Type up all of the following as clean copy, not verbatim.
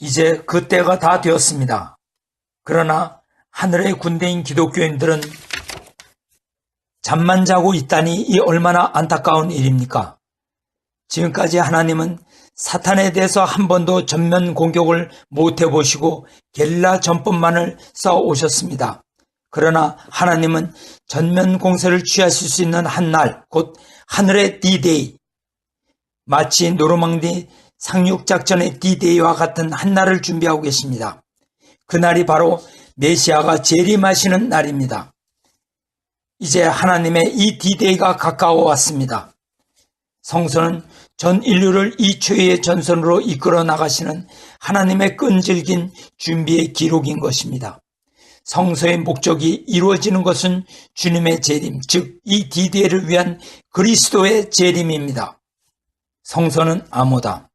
이제 그 때가 다 되었습니다. 그러나 하늘의 군대인 기독교인들은 잠만 자고 있다니 이 얼마나 안타까운 일입니까? 지금까지 하나님은 사탄에 대해서 한 번도 전면 공격을 못 해보시고 게릴라 전법만을 써오셨습니다. 그러나 하나님은 전면 공세를 취하실 수 있는 한 날, 곧 하늘의 D-Day, 마치 노르망디 상륙작전의 D-Day와 같은 한 날을 준비하고 계십니다. 그날이 바로 메시아가 재림하시는 날입니다. 이제 하나님의 이 D-Day가 가까워 왔습니다. 성서는 전 인류를 이 최후의 전선으로 이끌어 나가시는 하나님의 끈질긴 준비의 기록인 것입니다. 성서의 목적이 이루어지는 것은 주님의 재림, 즉 이 D-Day를 위한 그리스도의 재림입니다. 성서는 암호다.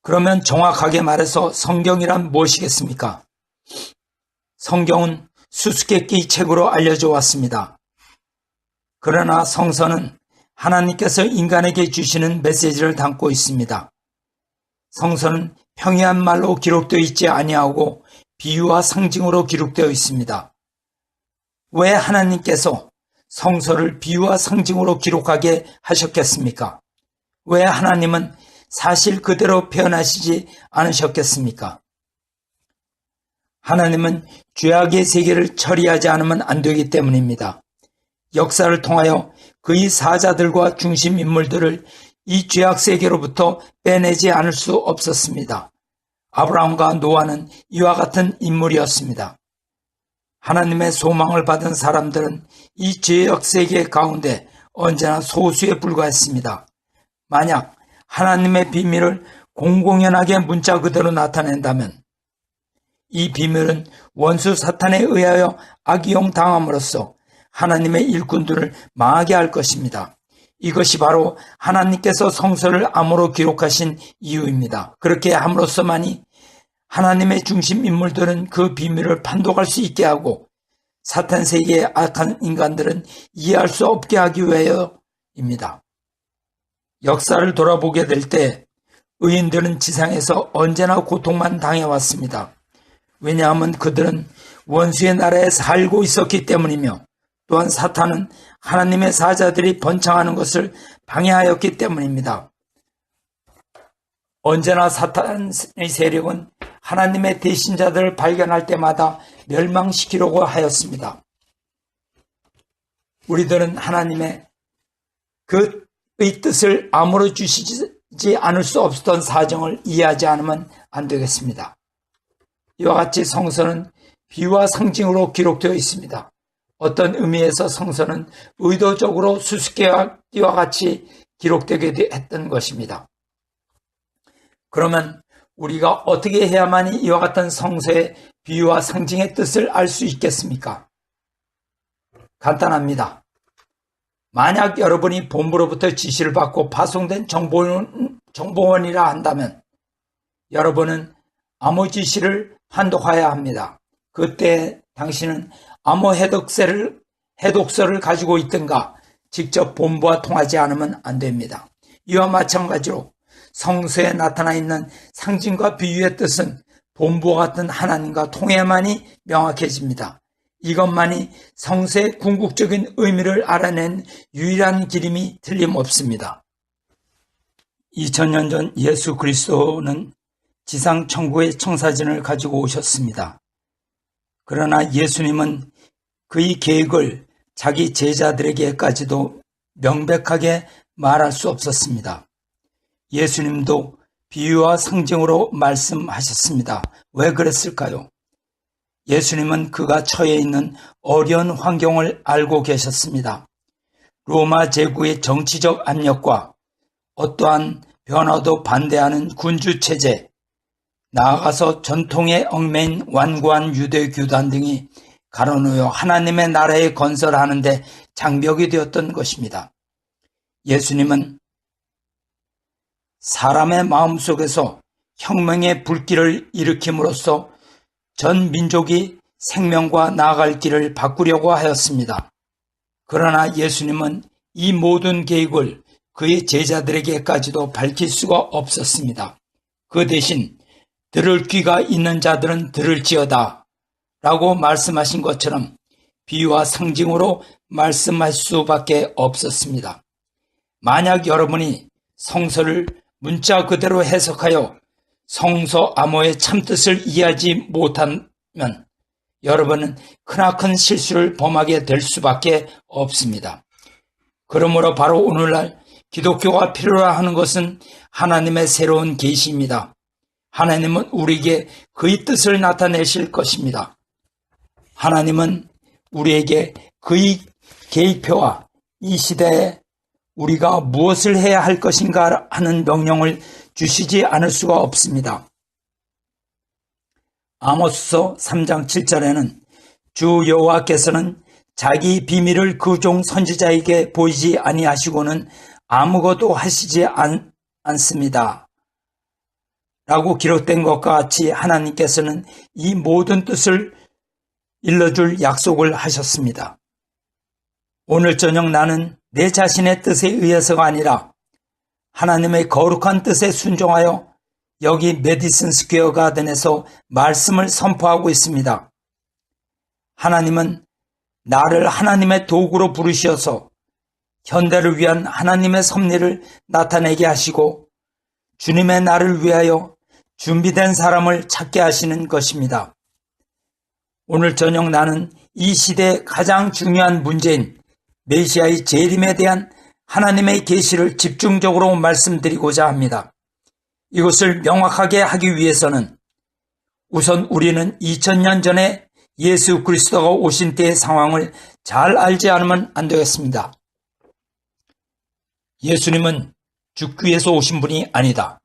그러면 정확하게 말해서 성경이란 무엇이겠습니까? 성경은 수수께끼 책으로 알려져 왔습니다. 그러나 성서는 하나님께서 인간에게 주시는 메시지를 담고 있습니다. 성서는 평이한 말로 기록되어 있지 아니하고 비유와 상징으로 기록되어 있습니다. 왜 하나님께서 성서를 비유와 상징으로 기록하게 하셨겠습니까? 왜 하나님은 사실 그대로 표현하시지 않으셨겠습니까? 하나님은 죄악의 세계를 처리하지 않으면 안 되기 때문입니다. 역사를 통하여 그의 사자들과 중심 인물들을 이 죄악 세계로부터 빼내지 않을 수 없었습니다. 아브라함과 노아는 이와 같은 인물이었습니다. 하나님의 소망을 받은 사람들은 이 죄악 세계 가운데 언제나 소수에 불과했습니다. 만약 하나님의 비밀을 공공연하게 문자 그대로 나타낸다면 이 비밀은 원수 사탄에 의하여 악이용 당함으로써 하나님의 일꾼들을 망하게 할 것입니다. 이것이 바로 하나님께서 성서를 암호로 기록하신 이유입니다. 그렇게 함으로써만이 하나님의 중심 인물들은 그 비밀을 판독할 수 있게 하고 사탄 세계의 악한 인간들은 이해할 수 없게 하기 위하여입니다. 역사를 돌아보게 될 때 의인들은 지상에서 언제나 고통만 당해왔습니다. 왜냐하면 그들은 원수의 나라에 살고 있었기 때문이며 또한 사탄은 하나님의 사자들이 번창하는 것을 방해하였기 때문입니다. 언제나 사탄의 세력은 하나님의 대신자들을 발견할 때마다 멸망시키려고 하였습니다. 우리들은 하나님의 그의 뜻을 아무로 주시지 않을 수 없었던 사정을 이해하지 않으면 안 되겠습니다. 이와 같이 성서는 비유와 상징으로 기록되어 있습니다. 어떤 의미에서 성서는 의도적으로 수수께끼와 같이 기록되게 했던 것입니다. 그러면 우리가 어떻게 해야만이 이와 같은 성서의 비유와 상징의 뜻을 알 수 있겠습니까? 간단합니다. 만약 여러분이 본부로부터 지시를 받고 파송된 정보원이라 한다면 여러분은 암호 지시를 판독해야 합니다. 그때 당신은 암호 해독서를 가지고 있든가 직접 본부와 통하지 않으면 안 됩니다. 이와 마찬가지로 성서에 나타나 있는 상징과 비유의 뜻은 본부와 같은 하나님과 통해야만이 명확해집니다. 이것만이 성서의 궁극적인 의미를 알아낸 유일한 길임이 틀림없습니다. 2000년 전 예수 그리스도는 지상 천국의 청사진을 가지고 오셨습니다. 그러나 예수님은 그의 계획을 자기 제자들에게까지도 명백하게 말할 수 없었습니다. 예수님도 비유와 상징으로 말씀하셨습니다. 왜 그랬을까요? 예수님은 그가 처해 있는 어려운 환경을 알고 계셨습니다. 로마 제국의 정치적 압력과 어떠한 변화도 반대하는 군주체제, 나아가서 전통에 얽매인 완고한 유대 교단 등이 가로놓여 하나님의 나라에 건설하는 데 장벽이 되었던 것입니다. 예수님은 사람의 마음속에서 혁명의 불길을 일으킴으로써 전 민족이 생명과 나아갈 길을 바꾸려고 하였습니다. 그러나 예수님은 이 모든 계획을 그의 제자들에게까지도 밝힐 수가 없었습니다. 그 대신 들을 귀가 있는 자들은 들을지어다 라고 말씀하신 것처럼 비유와 상징으로 말씀할 수밖에 없었습니다. 만약 여러분이 성서를 문자 그대로 해석하여 성서 암호의 참뜻을 이해하지 못하면 여러분은 크나큰 실수를 범하게 될 수밖에 없습니다. 그러므로 바로 오늘날 기독교가 필요로 하는 것은 하나님의 새로운 계시입니다. 하나님은 우리에게 그의 뜻을 나타내실 것입니다. 하나님은 우리에게 그의 계획표와 이 시대에 우리가 무엇을 해야 할 것인가 하는 명령을 주시지 않을 수가 없습니다. 아모스서 3장 7절에는 주 여호와께서는 자기 비밀을 그 종 선지자에게 보이지 아니하시고는 아무것도 하시지 않습니다. 라고 기록된 것과 같이 하나님께서는 이 모든 뜻을 일러줄 약속을 하셨습니다. 오늘 저녁 나는 내 자신의 뜻에 의해서가 아니라 하나님의 거룩한 뜻에 순종하여 여기 메디슨 스퀘어 가든에서 말씀을 선포하고 있습니다. 하나님은 나를 하나님의 도구로 부르셔서 현대를 위한 하나님의 섭리를 나타내게 하시고 주님의 날을 위하여 준비된 사람을 찾게 하시는 것입니다. 오늘 저녁 나는 이 시대의 가장 중요한 문제인 메시아의 재림에 대한 하나님의 계시를 집중적으로 말씀드리고자 합니다. 이것을 명확하게 하기 위해서는 우선 우리는 2000년 전에 예수 그리스도가 오신 때의 상황을 잘 알지 않으면 안 되겠습니다. 예수님은 죽기위해서 오신 분이 아니다.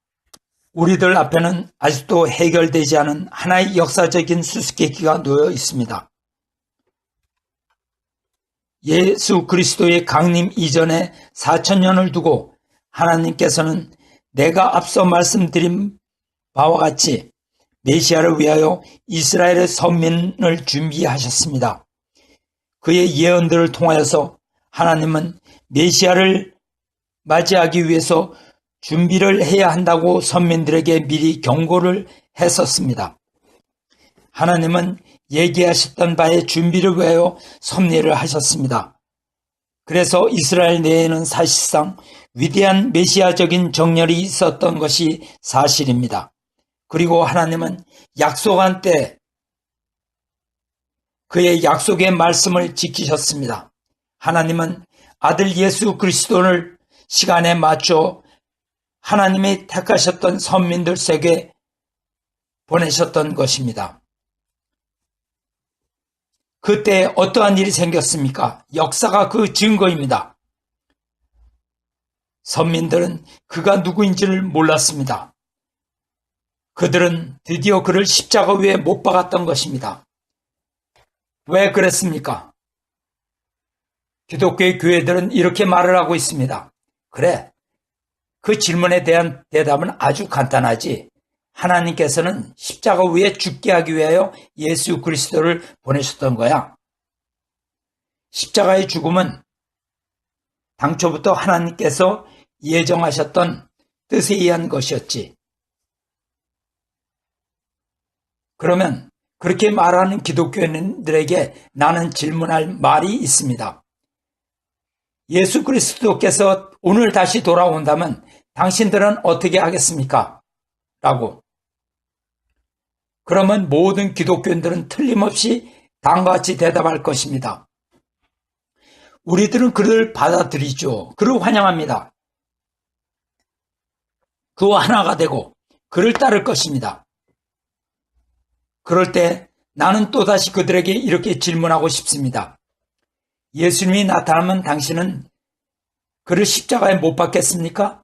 우리들 앞에는 아직도 해결되지 않은 하나의 역사적인 수수께끼가 놓여 있습니다. 예수 그리스도의 강림 이전에 4000년을 두고 하나님께서는 내가 앞서 말씀드린 바와 같이 메시아를 위하여 이스라엘의 선민을 준비하셨습니다. 그의 예언들을 통하여서 하나님은 메시아를 맞이하기 위해서 준비를 해야 한다고 선민들에게 미리 경고를 했었습니다. 하나님은 얘기하셨던 바의 준비를 위하여 섭리를 하셨습니다. 그래서 이스라엘 내에는 사실상 위대한 메시아적인 정렬이 있었던 것이 사실입니다. 그리고 하나님은 약속한 때 그의 약속의 말씀을 지키셨습니다. 하나님은 아들 예수 그리스도를 시간에 맞춰 하나님이 택하셨던 선민들에게 보내셨던 것입니다. 그때 어떠한 일이 생겼습니까? 역사가 그 증거입니다. 선민들은 그가 누구인지를 몰랐습니다. 그들은 드디어 그를 십자가 위에 못 박았던 것입니다. 왜 그랬습니까? 기독교의 교회들은 이렇게 말을 하고 있습니다. 그래, 그 질문에 대한 대답은 아주 간단하지. 하나님께서는 십자가 위에 죽게 하기 위하여 예수 그리스도를 보내셨던 거야. 십자가의 죽음은 당초부터 하나님께서 예정하셨던 뜻에 의한 것이었지. 그러면 그렇게 말하는 기독교인들에게 나는 질문할 말이 있습니다. 예수 그리스도께서 오늘 다시 돌아온다면 당신들은 어떻게 하겠습니까? 라고. 그러면 모든 기독교인들은 틀림없이 다음과 같이 대답할 것입니다. 우리들은 그를 받아들이죠. 그를 환영합니다. 그와 하나가 되고 그를 따를 것입니다. 그럴 때 나는 또다시 그들에게 이렇게 질문하고 싶습니다. 예수님이 나타나면 당신은 그를 십자가에 못 박겠습니까?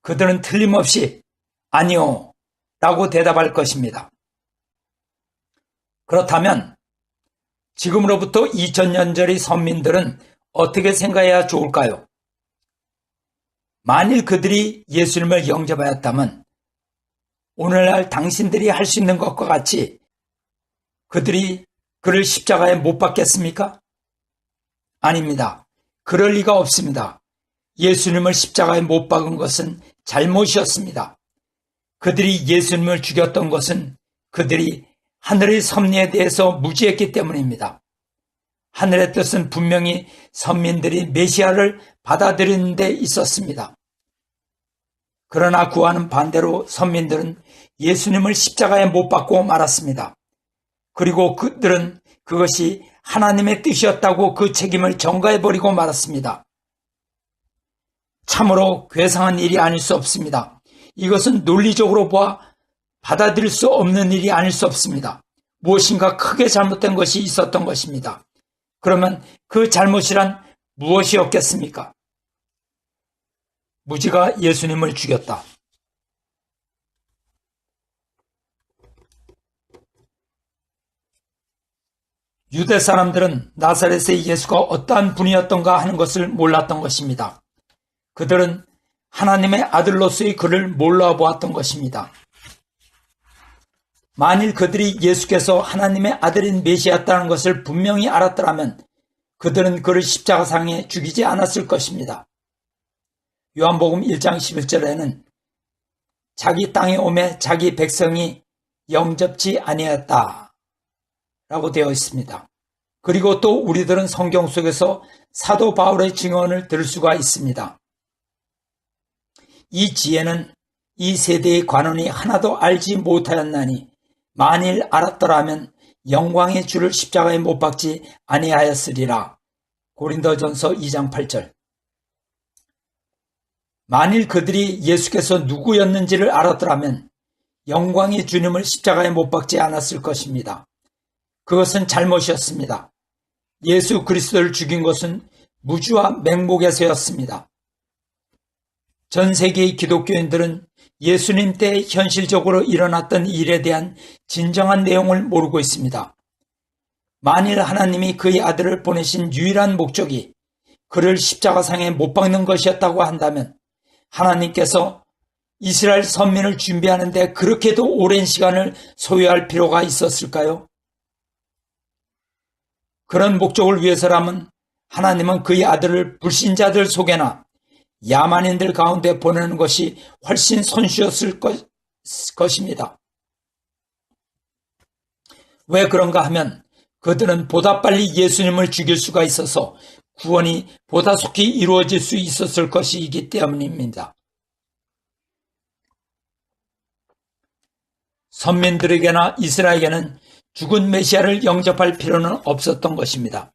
그들은 틀림없이 아니요 라고 대답할 것입니다. 그렇다면 지금으로부터 2000년 전의 선민들은 어떻게 생각해야 좋을까요? 만일 그들이 예수님을 영접하였다면 오늘날 당신들이 할 수 있는 것과 같이 그들이 그를 십자가에 못 박겠습니까? 아닙니다. 그럴 리가 없습니다. 예수님을 십자가에 못 박은 것은 잘못이었습니다. 그들이 예수님을 죽였던 것은 그들이 하늘의 섭리에 대해서 무지했기 때문입니다. 하늘의 뜻은 분명히 선민들이 메시아를 받아들이는 데 있었습니다. 그러나 그와는 반대로 선민들은 예수님을 십자가에 못 박고 말았습니다. 그리고 그들은 그것이 하나님의 뜻이었다고 그 책임을 전가해버리고 말았습니다. 참으로 괴상한 일이 아닐 수 없습니다. 이것은 논리적으로 보아 받아들일 수 없는 일이 아닐 수 없습니다. 무엇인가 크게 잘못된 것이 있었던 것입니다. 그러면 그 잘못이란 무엇이었겠습니까? 무지가 예수님을 죽였다. 유대 사람들은 나사렛의 예수가 어떠한 분이었던가 하는 것을 몰랐던 것입니다. 그들은 하나님의 아들로서의 그를 몰라보았던 것입니다. 만일 그들이 예수께서 하나님의 아들인 메시아였다는 것을 분명히 알았더라면 그들은 그를 십자가상에 죽이지 않았을 것입니다. 요한복음 1장 11절에는 자기 땅에 오매 자기 백성이 영접지 아니하였다 라고 되어 있습니다. 그리고 또 우리들은 성경 속에서 사도 바울의 증언을 들을 수가 있습니다. 이 지혜는 이 세대의 관원이 하나도 알지 못하였나니 만일 알았더라면 영광의 주를 십자가에 못 박지 아니하였으리라. 고린도전서 2장 8절. 만일 그들이 예수께서 누구였는지를 알았더라면 영광의 주님을 십자가에 못 박지 않았을 것입니다. 그것은 잘못이었습니다. 예수 그리스도를 죽인 것은 무주와 맹목에서였습니다. 전 세계의 기독교인들은 예수님 때 현실적으로 일어났던 일에 대한 진정한 내용을 모르고 있습니다. 만일 하나님이 그의 아들을 보내신 유일한 목적이 그를 십자가상에 못 박는 것이었다고 한다면 하나님께서 이스라엘 선민을 준비하는데 그렇게도 오랜 시간을 소요할 필요가 있었을까요? 그런 목적을 위해서라면 하나님은 그의 아들을 불신자들 속에나 야만인들 가운데 보내는 것이 훨씬 손쉬웠을 것입니다. 왜 그런가 하면 그들은 보다 빨리 예수님을 죽일 수가 있어서 구원이 보다 속히 이루어질 수 있었을 것이기 때문입니다. 선민들에게나 이스라엘에게는 죽은 메시아를 영접할 필요는 없었던 것입니다.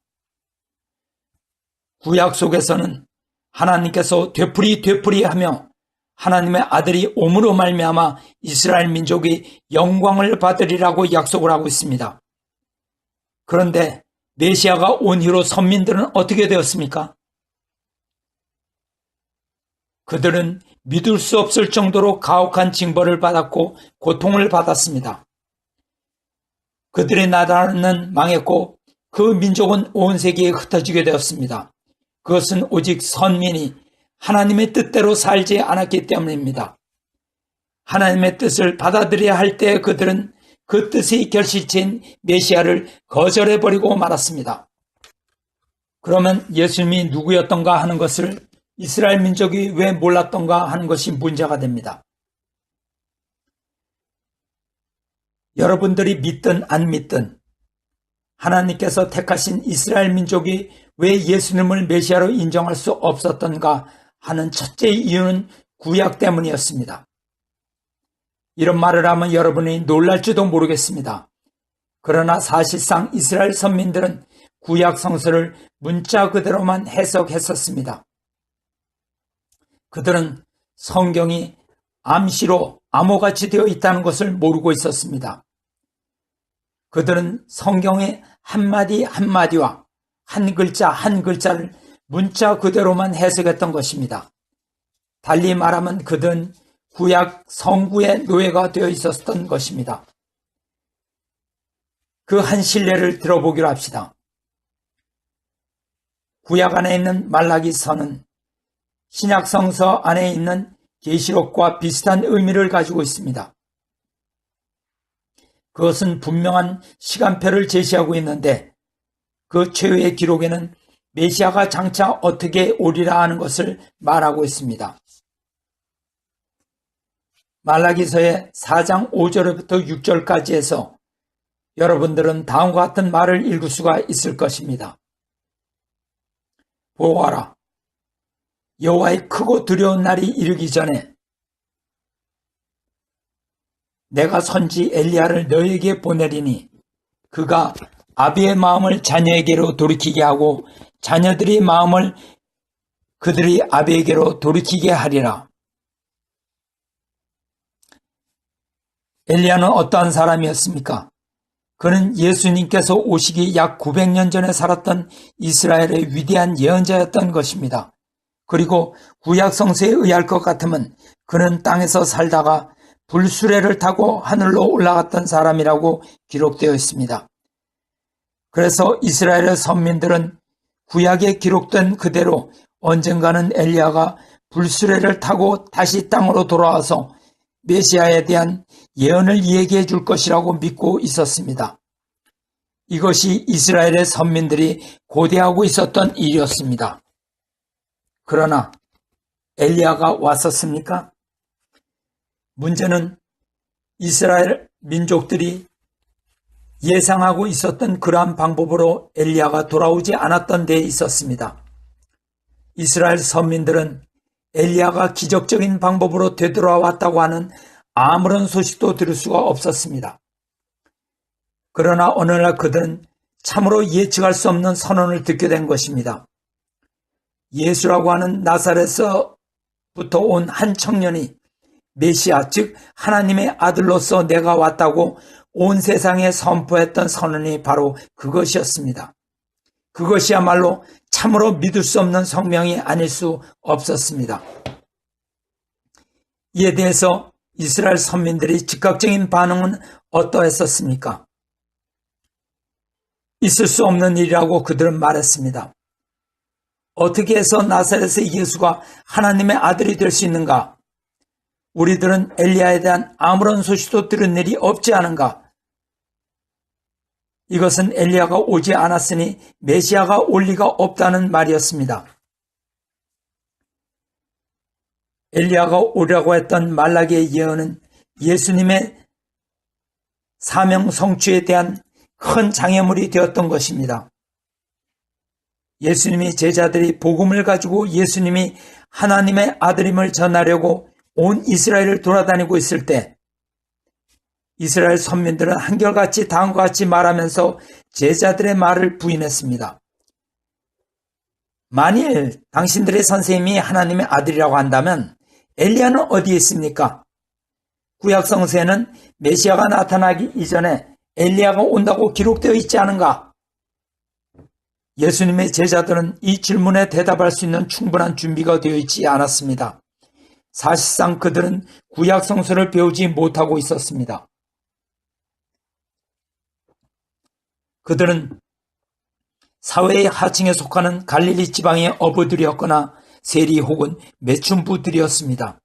구약 속에서는 하나님께서 되풀이하며 하나님의 아들이 옴으로 말미암아 이스라엘 민족이 영광을 받으리라고 약속을 하고 있습니다. 그런데 메시아가 온 이후로 선민들은 어떻게 되었습니까? 그들은 믿을 수 없을 정도로 가혹한 징벌을 받았고 고통을 받았습니다. 그들의 나라는 망했고 그 민족은 온 세계에 흩어지게 되었습니다. 그것은 오직 선민이 하나님의 뜻대로 살지 않았기 때문입니다. 하나님의 뜻을 받아들여야 할 때 그들은 그 뜻의 결실체인 메시아를 거절해버리고 말았습니다. 그러면 예수님이 누구였던가 하는 것을 이스라엘 민족이 왜 몰랐던가 하는 것이 문제가 됩니다. 여러분들이 믿든 안 믿든 하나님께서 택하신 이스라엘 민족이 왜 예수님을 메시아로 인정할 수 없었던가 하는 첫째 이유는 구약 때문이었습니다. 이런 말을 하면 여러분이 놀랄지도 모르겠습니다. 그러나 사실상 이스라엘 선민들은 구약 성서를 문자 그대로만 해석했었습니다. 그들은 성경이 암시로 암호같이 되어 있다는 것을 모르고 있었습니다. 그들은 성경의 한마디 한마디와 한 글자 한 글자를 문자 그대로만 해석했던 것입니다. 달리 말하면 그들은 구약 성구의 노예가 되어 있었던 것입니다. 그 한 신뢰를 들어보기로 합시다. 구약 안에 있는 말라기서는 신약 성서 안에 있는 계시록과 비슷한 의미를 가지고 있습니다. 그것은 분명한 시간표를 제시하고 있는데 그 최후의 기록에는 메시아가 장차 어떻게 오리라 하는 것을 말하고 있습니다. 말라기서의 4장 5절부터 6절까지 해서 여러분들은 다음과 같은 말을 읽을 수가 있을 것입니다. 보아라, 여호와의 크고 두려운 날이 이르기 전에 내가 선지 엘리야를 너에게 보내리니 그가 아비의 마음을 자녀에게로 돌이키게 하고 자녀들의 마음을 그들의 아비에게로 돌이키게 하리라. 엘리야는 어떠한 사람이었습니까? 그는 예수님께서 오시기 약 900년 전에 살았던 이스라엘의 위대한 예언자였던 것입니다. 그리고 구약 성서에 의할 것 같으면 그는 땅에서 살다가 불수레를 타고 하늘로 올라갔던 사람이라고 기록되어 있습니다. 그래서 이스라엘의 선민들은 구약에 기록된 그대로 언젠가는 엘리야가 불수레를 타고 다시 땅으로 돌아와서 메시아에 대한 예언을 얘기해 줄 것이라고 믿고 있었습니다. 이것이 이스라엘의 선민들이 고대하고 있었던 일이었습니다. 그러나 엘리야가 왔었습니까? 문제는 이스라엘 민족들이 예상하고 있었던 그러한 방법으로 엘리야가 돌아오지 않았던 데에 있었습니다. 이스라엘 선민들은 엘리야가 기적적인 방법으로 되돌아왔다고 하는 아무런 소식도 들을 수가 없었습니다. 그러나 어느 날 그들은 참으로 예측할 수 없는 선언을 듣게 된 것입니다. 예수라고 하는 나사렛에서부터 온 한 청년이 메시아, 즉 하나님의 아들로서 내가 왔다고 온 세상에 선포했던 선언이 바로 그것이었습니다. 그것이야말로 참으로 믿을 수 없는 성명이 아닐 수 없었습니다. 이에 대해서 이스라엘 선민들의 즉각적인 반응은 어떠했었습니까? 있을 수 없는 일이라고 그들은 말했습니다. 어떻게 해서 나사렛의 예수가 하나님의 아들이 될 수 있는가? 우리들은 엘리야에 대한 아무런 소식도 들은 일이 없지 않은가? 이것은 엘리야가 오지 않았으니 메시아가 올 리가 없다는 말이었습니다. 엘리야가 오리라고 했던 말라기의 예언은 예수님의 사명 성취에 대한 큰 장애물이 되었던 것입니다. 예수님이 제자들이 복음을 가지고 예수님이 하나님의 아들임을 전하려고 온 이스라엘을 돌아다니고 있을 때 이스라엘 선민들은 한결같이 다음과 같이 말하면서 제자들의 말을 부인했습니다. 만일 당신들의 선생님이 하나님의 아들이라고 한다면 엘리야는 어디에 있습니까? 구약 성서에는 메시아가 나타나기 이전에 엘리야가 온다고 기록되어 있지 않은가? 예수님의 제자들은 이 질문에 대답할 수 있는 충분한 준비가 되어 있지 않았습니다. 사실상 그들은 구약 성서를 배우지 못하고 있었습니다. 그들은 사회의 하층에 속하는 갈릴리 지방의 어부들이었거나 세리 혹은 매춘부들이었습니다.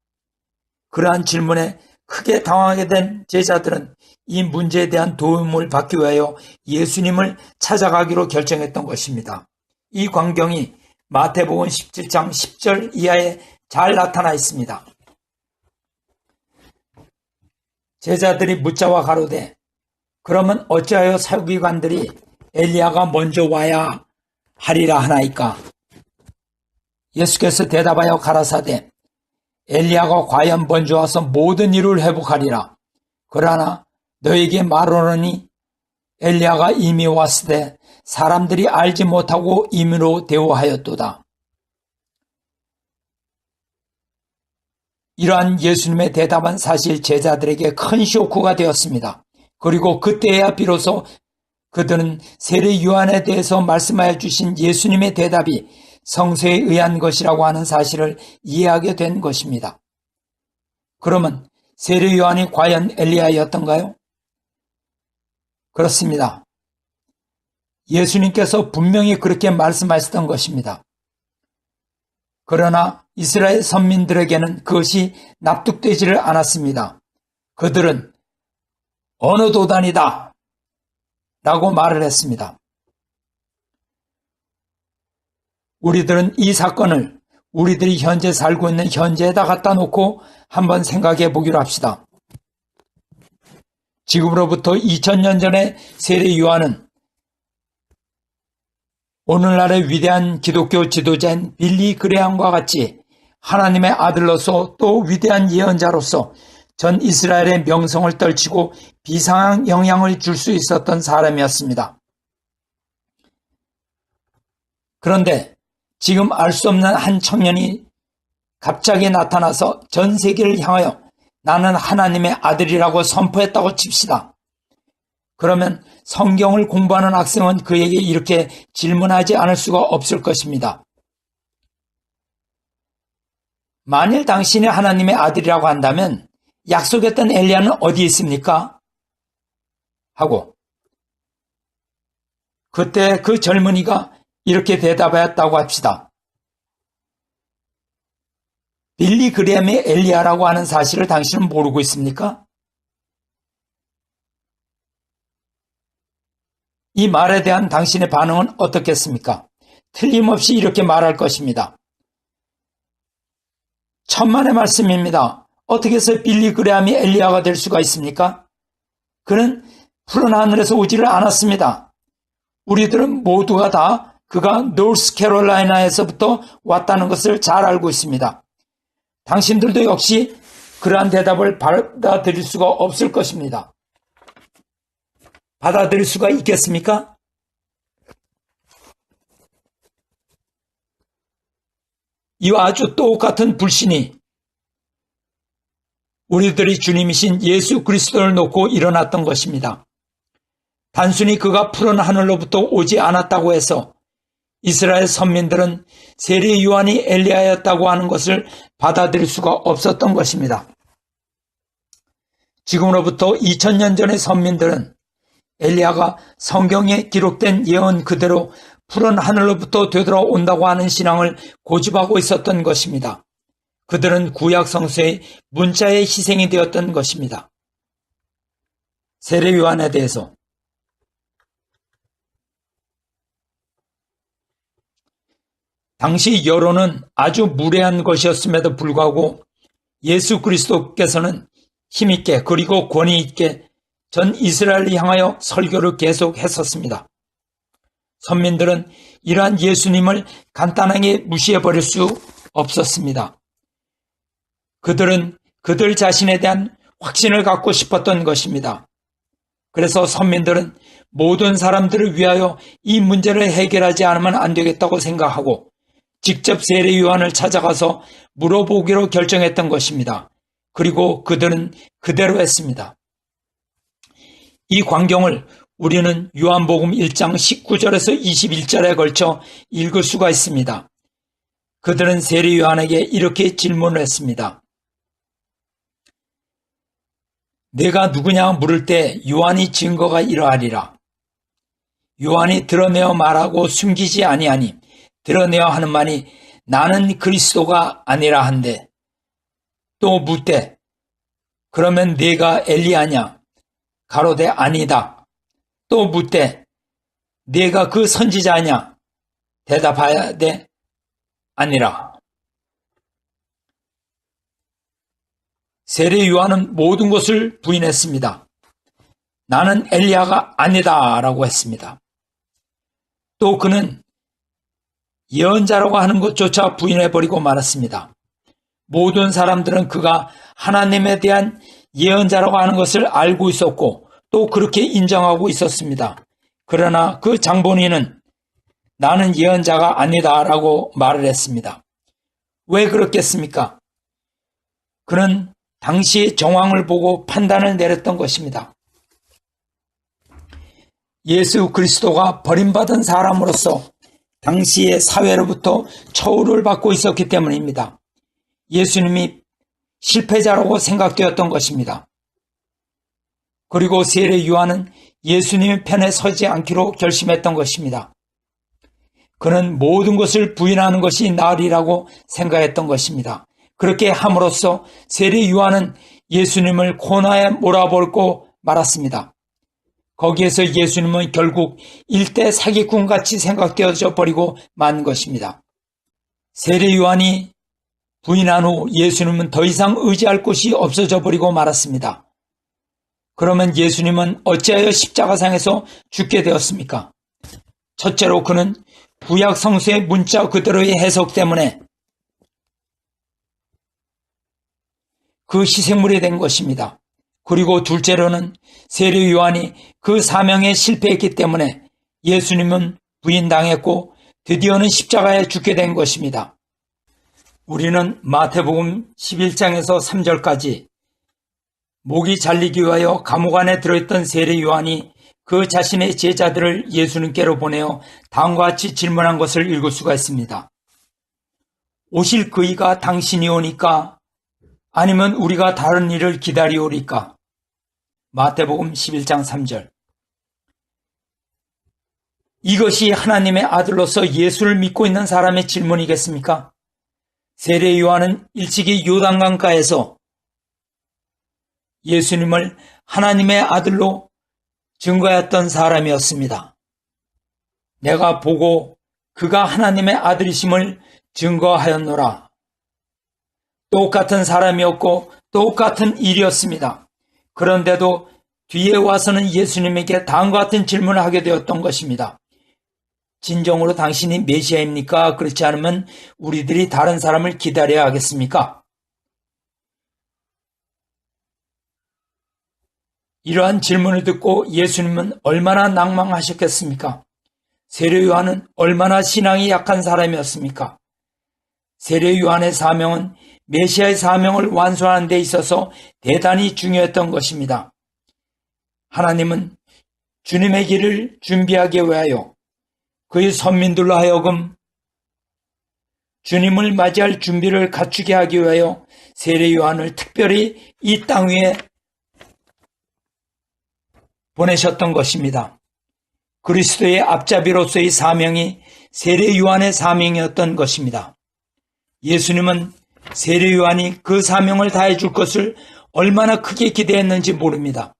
그러한 질문에 크게 당황하게 된 제자들은 이 문제에 대한 도움을 받기 위하여 예수님을 찾아가기로 결정했던 것입니다. 이 광경이 마태복음 17장 10절 이하에 잘 나타나 있습니다. 제자들이 묻자와 가로되 그러면 어찌하여 서기관들이 엘리야가 먼저 와야 하리라 하나이까? 예수께서 대답하여 가라사대 엘리야가 과연 먼저 와서 모든 일을 회복하리라. 그러나 너에게 말하노니 엘리야가 이미 왔을 때 사람들이 알지 못하고 임의로 대우하였도다. 이러한 예수님의 대답은 사실 제자들에게 큰 쇼크가 되었습니다. 그리고 그때야 비로소 그들은 세례 요한에 대해서 말씀하여 주신 예수님의 대답이 성서에 의한 것이라고 하는 사실을 이해하게 된 것입니다. 그러면 세례 요한이 과연 엘리야였던가요? 그렇습니다. 예수님께서 분명히 그렇게 말씀하셨던 것입니다. 그러나 이스라엘 선민들에게는 그것이 납득되지를 않았습니다. 그들은 어느 도단이다! 라고 말을 했습니다. 우리들은 이 사건을 우리들이 현재 살고 있는 현재에다 갖다 놓고 한번 생각해 보기로 합시다. 지금으로부터 2000년 전에 세례 요한은 오늘날의 위대한 기독교 지도자인 빌리 그레함과 같이 하나님의 아들로서 또 위대한 예언자로서 전 이스라엘의 명성을 떨치고 비상한 영향을 줄 수 있었던 사람이었습니다. 그런데 지금 알 수 없는 한 청년이 갑자기 나타나서 전 세계를 향하여 나는 하나님의 아들이라고 선포했다고 칩시다. 그러면 성경을 공부하는 학생은 그에게 이렇게 질문하지 않을 수가 없을 것입니다. 만일 당신이 하나님의 아들이라고 한다면 약속했던 엘리야는 어디 있습니까? 하고 그때 그 젊은이가 이렇게 대답하였다고 합시다. 빌리 그레함이 엘리야라고 하는 사실을 당신은 모르고 있습니까? 이 말에 대한 당신의 반응은 어떻겠습니까? 틀림없이 이렇게 말할 것입니다. 천만의 말씀입니다. 어떻게 해서 빌리 그레함이 엘리야가 될 수가 있습니까? 그는 푸른 하늘에서 오지를 않았습니다. 우리들은 모두가 다 그가 노스캐롤라이나에서부터 왔다는 것을 잘 알고 있습니다. 당신들도 역시 그러한 대답을 받아들일 수가 없을 것입니다. 받아들일 수가 있겠습니까? 이와 아주 똑같은 불신이 우리들이 주님이신 예수 그리스도를 놓고 일어났던 것입니다. 단순히 그가 푸른 하늘로부터 오지 않았다고 해서 이스라엘 선민들은 세례 요한이 엘리야였다고 하는 것을 받아들일 수가 없었던 것입니다. 지금으로부터 2000년 전의 선민들은 엘리야가 성경에 기록된 예언 그대로 푸른 하늘로부터 되돌아온다고 하는 신앙을 고집하고 있었던 것입니다. 그들은 구약 성서의 문자의 희생이 되었던 것입니다. 세례 요한에 대해서 당시 여론은 아주 무례한 것이었음에도 불구하고 예수 그리스도께서는 힘있게 그리고 권위 있게 전 이스라엘을 향하여 설교를 계속했었습니다. 선민들은 이러한 예수님을 간단하게 무시해버릴 수 없었습니다. 그들은 그들 자신에 대한 확신을 갖고 싶었던 것입니다. 그래서 선민들은 모든 사람들을 위하여 이 문제를 해결하지 않으면 안 되겠다고 생각하고 직접 세례 요한을 찾아가서 물어보기로 결정했던 것입니다. 그리고 그들은 그대로 했습니다. 이 광경을 우리는 요한복음 1장 19절에서 21절에 걸쳐 읽을 수가 있습니다. 그들은 세례 요한에게 이렇게 질문을 했습니다. 내가 누구냐 물을 때 요한이 증거가 이러하리라. 요한이 드러내어 말하고 숨기지 아니하니 드러내어 하는 말이 나는 그리스도가 아니라 한데 또 묻되 그러면 네가 엘리야냐? 가로되 아니다. 또 묻되 네가 그 선지자냐? 대답하야 돼 아니라. 세례 요한은 모든 것을 부인했습니다. 나는 엘리야가 아니다 라고 했습니다. 또 그는 예언자라고 하는 것조차 부인해버리고 말았습니다. 모든 사람들은 그가 하나님에 대한 예언자라고 하는 것을 알고 있었고 또 그렇게 인정하고 있었습니다. 그러나 그 장본인은 나는 예언자가 아니다 라고 말을 했습니다. 왜 그렇겠습니까? 그는 당시의 정황을 보고 판단을 내렸던 것입니다. 예수 그리스도가 버림받은 사람으로서 당시의 사회로부터 처우를 받고 있었기 때문입니다. 예수님이 실패자라고 생각되었던 것입니다. 그리고 세례 요한은 예수님의 편에 서지 않기로 결심했던 것입니다. 그는 모든 것을 부인하는 것이 나으리라고 생각했던 것입니다. 그렇게 함으로써 세례 요한은 예수님을 코너에 몰아버리고 말았습니다. 거기에서 예수님은 결국 일대 사기꾼같이 생각되어져 버리고 만 것입니다. 세례 요한이 부인한 후 예수님은 더 이상 의지할 곳이 없어져 버리고 말았습니다. 그러면 예수님은 어찌하여 십자가상에서 죽게 되었습니까? 첫째로 그는 구약 성서의 문자 그대로의 해석 때문에 그 희생물이 된 것입니다. 그리고 둘째로는 세례 요한이 그 사명에 실패했기 때문에 예수님은 부인당했고 드디어는 십자가에 죽게 된 것입니다. 우리는 마태복음 11장에서 3절까지 목이 잘리기 위하여 감옥 안에 들어있던 세례 요한이 그 자신의 제자들을 예수님께로 보내어 다음과 같이 질문한 것을 읽을 수가 있습니다. 오실 그이가 당신이 오니까 아니면 우리가 다른 일을 기다리오리까? 마태복음 11장 3절. 이것이 하나님의 아들로서 예수를 믿고 있는 사람의 질문이겠습니까? 세례 요한은 일찍이 요단강가에서 예수님을 하나님의 아들로 증거했던 사람이었습니다. 내가 보고 그가 하나님의 아들이심을 증거하였노라. 똑같은 사람이었고 똑같은 일이었습니다. 그런데도 뒤에 와서는 예수님에게 다음과 같은 질문을 하게 되었던 것입니다. 진정으로 당신이 메시아입니까? 그렇지 않으면 우리들이 다른 사람을 기다려야 하겠습니까? 이러한 질문을 듣고 예수님은 얼마나 낭망하셨겠습니까? 세례 요한은 얼마나 신앙이 약한 사람이었습니까? 세례 요한의 사명은 메시아의 사명을 완수하는 데 있어서 대단히 중요했던 것입니다. 하나님은 주님의 길을 준비하기 위하여 그의 선민들로 하여금 주님을 맞이할 준비를 갖추게 하기 위하여 세례 요한을 특별히 이 땅 위에 보내셨던 것입니다. 그리스도의 앞잡이로서의 사명이 세례 요한의 사명이었던 것입니다. 예수님은 세례 요한이 그 사명을 다해 줄 것을 얼마나 크게 기대했는지 모릅니다.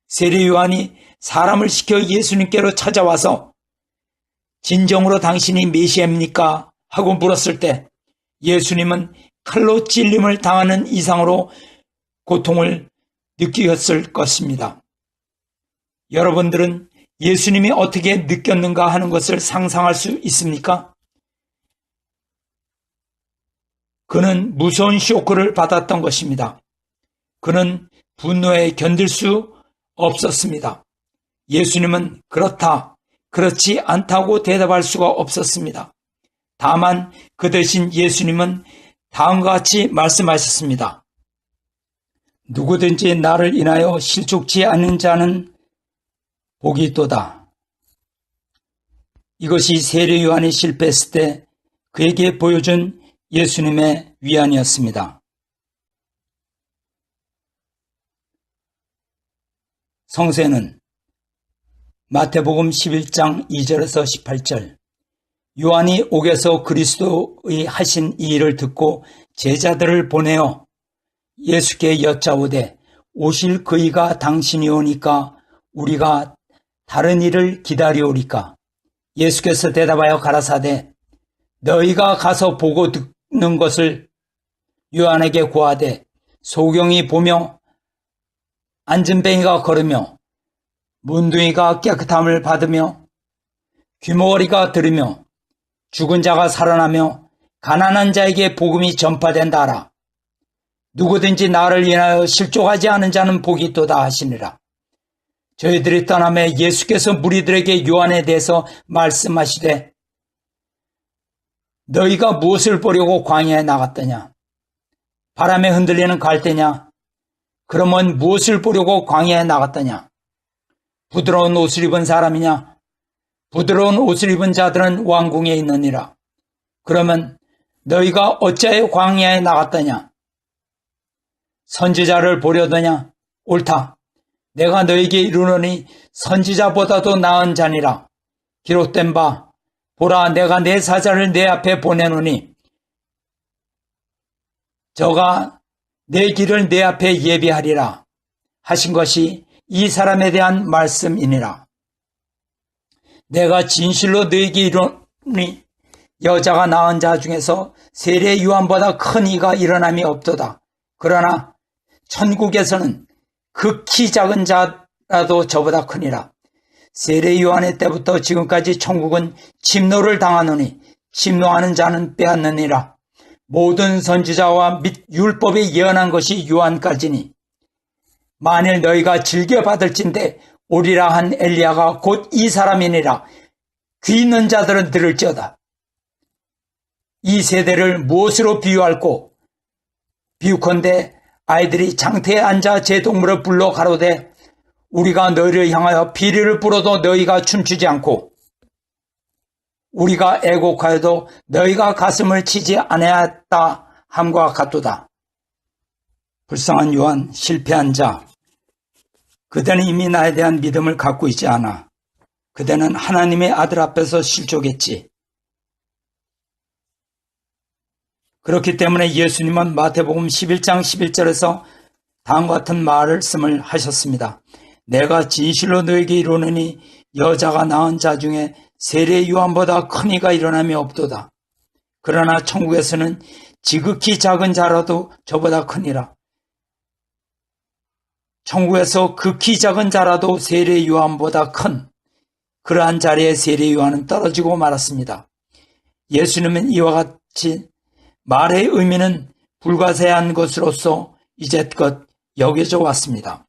세례 요한이 사람을 시켜 예수님께로 찾아와서 진정으로 당신이 메시아입니까? 하고 물었을 때 예수님은 칼로 찔림을 당하는 이상으로 고통을 느끼었을 것입니다. 여러분들은 예수님이 어떻게 느꼈는가 하는 것을 상상할 수 있습니까? 그는 무서운 쇼크를 받았던 것입니다. 그는 분노에 견딜 수 없었습니다. 예수님은 그렇다, 그렇지 않다고 대답할 수가 없었습니다. 다만 그 대신 예수님은 다음과 같이 말씀하셨습니다. 누구든지 나를 인하여 실족치 않는 자는 복이 있도다. 이것이 세례 요한이 실패했을 때 그에게 보여준 예수님의 위안이었습니다. 성세는 마태복음 11장 2절에서 18절 요한이 옥에서 그리스도의 하신 이 일을 듣고 제자들을 보내어 예수께 여짜오되 오실 그이가 당신이 오니까 우리가 다른 일을 기다리오리까? 예수께서 대답하여 가라사대 너희가 가서 보고 듣는 것을 요한에게 고하되 소경이 보며 안진뱅이가 걸으며 문둥이가 깨끗함을 받으며 귀머거리가 들으며 죽은 자가 살아나며 가난한 자에게 복음이 전파된다 하라. 누구든지 나를 인하여 실족하지 않은 자는 복이 있도다 하시니라. 저희들이 떠나며 예수께서 무리들에게 요한에 대해서 말씀하시되 너희가 무엇을 보려고 광야에 나갔더냐? 바람에 흔들리는 갈대냐? 그러면 무엇을 보려고 광야에 나갔더냐? 부드러운 옷을 입은 사람이냐? 부드러운 옷을 입은 자들은 왕궁에 있느니라. 그러면 너희가 어찌하여 광야에 나갔더냐? 선지자를 보려더냐? 옳다. 내가 너에게 이르노니 선지자보다도 나은 자니라. 기록된 바 보라 내가 내 사자를 내 앞에 보내노니 저가 내 길을 내 앞에 예비하리라 하신 것이 이 사람에 대한 말씀이니라. 내가 진실로 너에게 이르노니 여자가 낳은 자 중에서 세례 요한보다 큰 이가 일어남이 없도다. 그러나 천국에서는 극히 작은 자라도 저보다 크니라. 세례 요한의 때부터 지금까지 천국은 침노를 당하노니 침노하는 자는 빼앗느니라. 모든 선지자와 및 율법에 예언한 것이 요한까지니 만일 너희가 즐겨 받을진대 오리라 한 엘리야가 곧 이 사람이니라. 귀 있는 자들은 들을지어다. 이 세대를 무엇으로 비유할꼬? 비유컨대 아이들이 장태에 앉아 제 동물을 불러 가로되 우리가 너희를 향하여 비리를 불어도 너희가 춤추지 않고 우리가 애곡하여도 너희가 가슴을 치지 아니하였다 함과 같도다. 불쌍한 요한, 실패한 자. 그대는 이미 나에 대한 믿음을 갖고 있지 않아. 그대는 하나님의 아들 앞에서 실족했지. 그렇기 때문에 예수님은 마태복음 11장 11절에서 다음과 같은 말씀을 하셨습니다. 내가 진실로 너에게 이르노니 여자가 낳은 자 중에 세례 요한보다 큰 이가 일어남이 없도다. 그러나 천국에서는 지극히 작은 자라도 저보다 크니라. 천국에서 극히 작은 자라도 세례 요한보다 큰 그러한 자리에 세례 요한은 떨어지고 말았습니다. 예수님은 이와 같이 말의 의미는 불가세한 것으로서 이제껏 여겨져 왔습니다.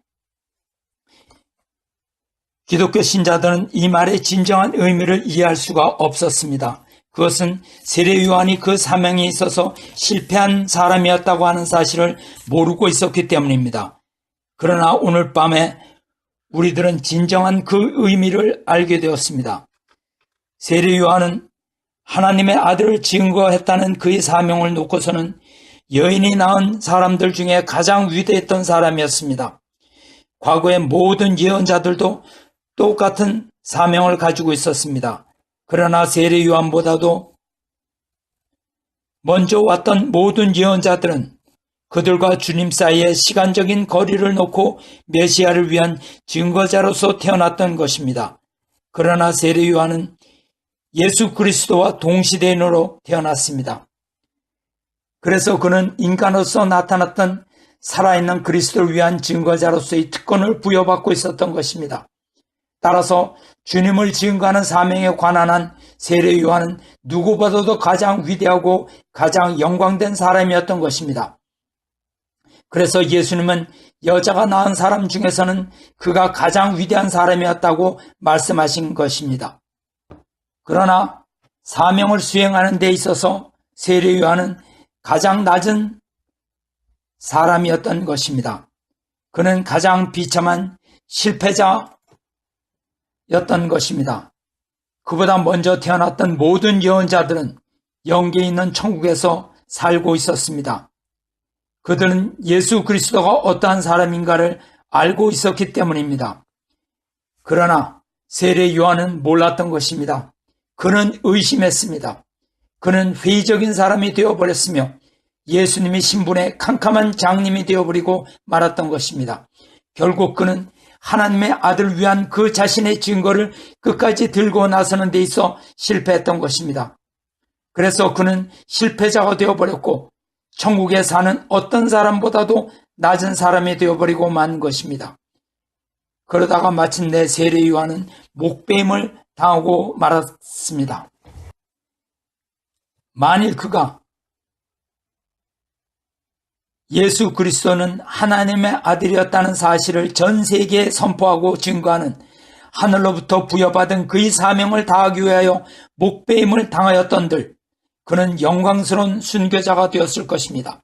기독교 신자들은 이 말의 진정한 의미를 이해할 수가 없었습니다. 그것은 세례 요한이 그 사명에 있어서 실패한 사람이었다고 하는 사실을 모르고 있었기 때문입니다. 그러나 오늘 밤에 우리들은 진정한 그 의미를 알게 되었습니다. 세례 요한은 하나님의 아들을 증거했다는 그의 사명을 놓고서는 여인이 낳은 사람들 중에 가장 위대했던 사람이었습니다. 과거의 모든 예언자들도 똑같은 사명을 가지고 있었습니다. 그러나 세례 요한보다도 먼저 왔던 모든 예언자들은 그들과 주님 사이에 시간적인 거리를 놓고 메시아를 위한 증거자로서 태어났던 것입니다. 그러나 세례 요한은 예수 그리스도와 동시대인으로 태어났습니다. 그래서 그는 인간으로서 나타났던 살아있는 그리스도를 위한 증거자로서의 특권을 부여받고 있었던 것입니다. 따라서 주님을 증거하는 사명에 관한 한 세례 요한은 누구보다도 가장 위대하고 가장 영광된 사람이었던 것입니다. 그래서 예수님은 여자가 낳은 사람 중에서는 그가 가장 위대한 사람이었다고 말씀하신 것입니다. 그러나 사명을 수행하는 데 있어서 세례 요한은 가장 낮은 사람이었던 것입니다. 그는 가장 비참한 실패자였던 것입니다. 그보다 먼저 태어났던 모든 예언자들은 영계에 있는 천국에서 살고 있었습니다. 그들은 예수 그리스도가 어떠한 사람인가를 알고 있었기 때문입니다. 그러나 세례 요한은 몰랐던 것입니다. 그는 의심했습니다. 그는 회의적인 사람이 되어버렸으며 예수님의 신분에 캄캄한 장님이 되어버리고 말았던 것입니다. 결국 그는 하나님의 아들을 위한 그 자신의 증거를 끝까지 들고 나서는 데 있어 실패했던 것입니다. 그래서 그는 실패자가 되어버렸고 천국에 사는 어떤 사람보다도 낮은 사람이 되어버리고 만 것입니다. 그러다가 마침내 세례 요한은 목배임을 당하고 말았습니다. 만일 그가 예수 그리스도는 하나님의 아들이었다는 사실을 전 세계에 선포하고 증거하는 하늘로부터 부여받은 그의 사명을 다하기 위하여 목배임을 당하였던들 그는 영광스러운 순교자가 되었을 것입니다.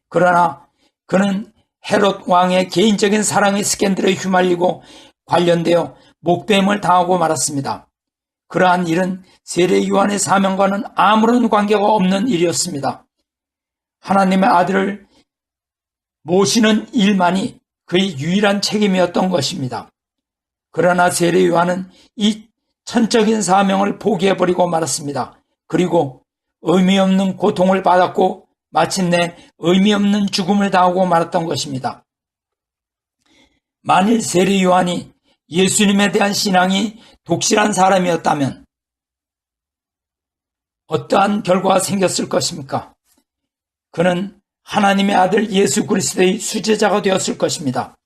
그러나 그는 헤롯 왕의 개인적인 사랑의 스캔들에 휘말리고 관련되어 목배임을 당하고 말았습니다. 그러한 일은 세례 요한의 사명과는 아무런 관계가 없는 일이었습니다. 하나님의 아들을 모시는 일만이 그의 유일한 책임이었던 것입니다. 그러나 세례 요한은 이 천적인 사명을 포기해버리고 말았습니다. 그리고 의미 없는 고통을 받았고 마침내 의미 없는 죽음을 당하고 말았던 것입니다. 만일 세례 요한이 예수님에 대한 신앙이 독실한 사람이었다면 어떠한 결과가 생겼을 것입니까? 그는 하나님의 아들 예수 그리스도의 수제자가 되었을 것입니다.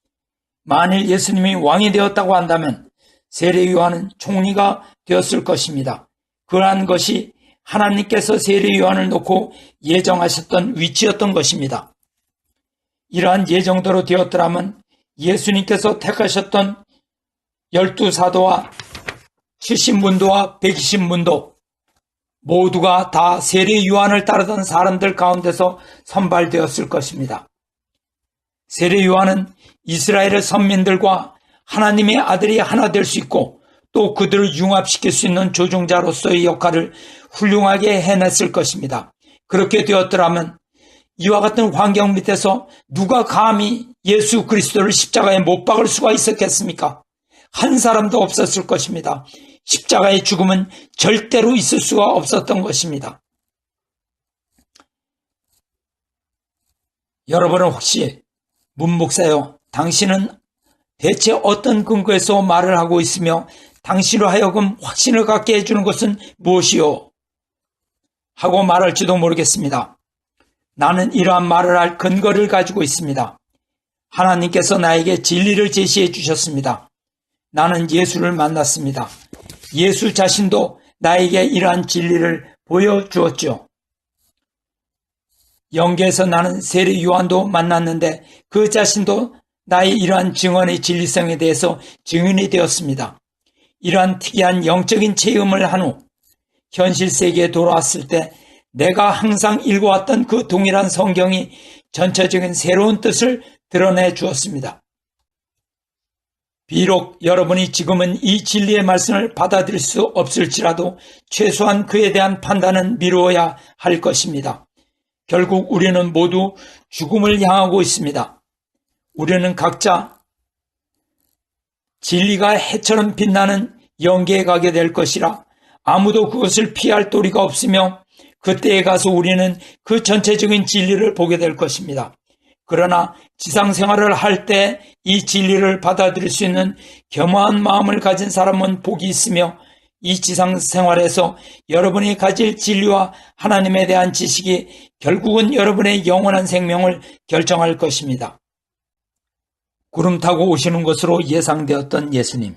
만일 예수님이 왕이 되었다고 한다면 세례 요한은 총리가 되었을 것입니다. 그러한 것이 하나님께서 세례 요한을 놓고 예정하셨던 위치였던 것입니다. 이러한 예정대로 되었더라면 예수님께서 택하셨던 12사도와 70문도와 120문도 모두가 다 세례 요한을 따르던 사람들 가운데서 선발되었을 것입니다. 세례 요한은 이스라엘의 선민들과 하나님의 아들이 하나 될 수 있고 또 그들을 융합시킬 수 있는 조종자로서의 역할을 훌륭하게 해냈을 것입니다. 그렇게 되었더라면 이와 같은 환경 밑에서 누가 감히 예수 그리스도를 십자가에 못 박을 수가 있었겠습니까? 한 사람도 없었을 것입니다. 십자가의 죽음은 절대로 있을 수가 없었던 것입니다. 여러분은 혹시 문목사요, 당신은 대체 어떤 근거에서 말을 하고 있으며 당신으로 하여금 확신을 갖게 해주는 것은 무엇이요? 하고 말할지도 모르겠습니다. 나는 이러한 말을 할 근거를 가지고 있습니다. 하나님께서 나에게 진리를 제시해 주셨습니다. 나는 예수를 만났습니다. 예수 자신도 나에게 이러한 진리를 보여주었죠. 영계에서 나는 세례 요한도 만났는데 그 자신도 나의 이러한 증언의 진리성에 대해서 증인이 되었습니다. 이러한 특이한 영적인 체험을 한 후 현실 세계에 돌아왔을 때 내가 항상 읽어왔던 그 동일한 성경이 전체적인 새로운 뜻을 드러내 주었습니다. 비록 여러분이 지금은 이 진리의 말씀을 받아들일 수 없을지라도 최소한 그에 대한 판단은 미루어야 할 것입니다. 결국 우리는 모두 죽음을 향하고 있습니다. 우리는 각자 진리가 해처럼 빛나는 영계에 가게 될 것이라 아무도 그것을 피할 도리가 없으며 그때에 가서 우리는 그 전체적인 진리를 보게 될 것입니다. 그러나 지상생활을 할 때 이 진리를 받아들일 수 있는 겸허한 마음을 가진 사람은 복이 있으며 이 지상생활에서 여러분이 가질 진리와 하나님에 대한 지식이 결국은 여러분의 영원한 생명을 결정할 것입니다. 구름 타고 오시는 것으로 예상되었던 예수님.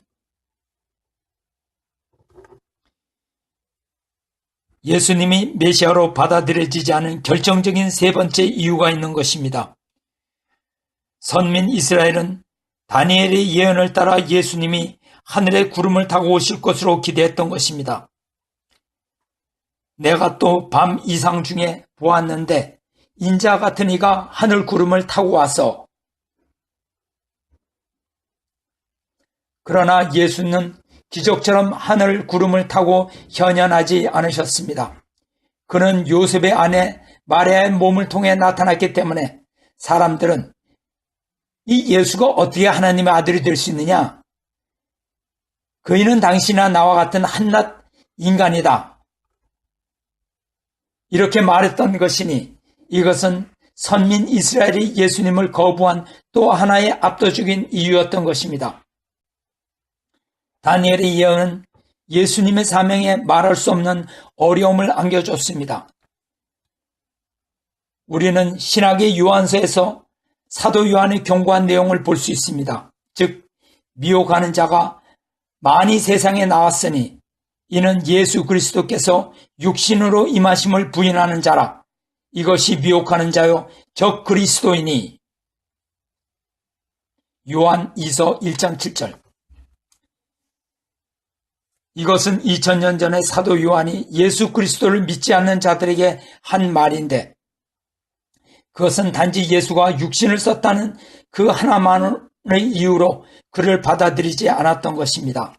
예수님이 메시아로 받아들여지지 않은 결정적인 세 번째 이유가 있는 것입니다. 선민 이스라엘은 다니엘의 예언을 따라 예수님이 하늘의 구름을 타고 오실 것으로 기대했던 것입니다. 내가 또 밤 이상 중에 보았는데 인자 같은 이가 하늘 구름을 타고 와서. 그러나 예수는 기적처럼 하늘 구름을 타고 현현하지 않으셨습니다. 그는 요셉의 아내 마리아의 몸을 통해 나타났기 때문에 사람들은 이 예수가 어떻게 하나님의 아들이 될 수 있느냐? 그이는 당신이나 나와 같은 한낱 인간이다. 이렇게 말했던 것이니 이것은 선민 이스라엘이 예수님을 거부한 또 하나의 압도적인 이유였던 것입니다. 다니엘의 예언은 예수님의 사명에 말할 수 없는 어려움을 안겨줬습니다. 우리는 신학의 요한서에서 사도 요한이 경고한 내용을 볼 수 있습니다. 즉 미혹하는 자가 많이 세상에 나왔으니 이는 예수 그리스도께서 육신으로 임하심을 부인하는 자라. 이것이 미혹하는 자요 적 그리스도이니. 요한 2서 1장 7절. 이것은 2000년 전에 사도 요한이 예수 그리스도를 믿지 않는 자들에게 한 말인데 그것은 단지 예수가 육신을 썼다는 그 하나만의 이유로 그를 받아들이지 않았던 것입니다.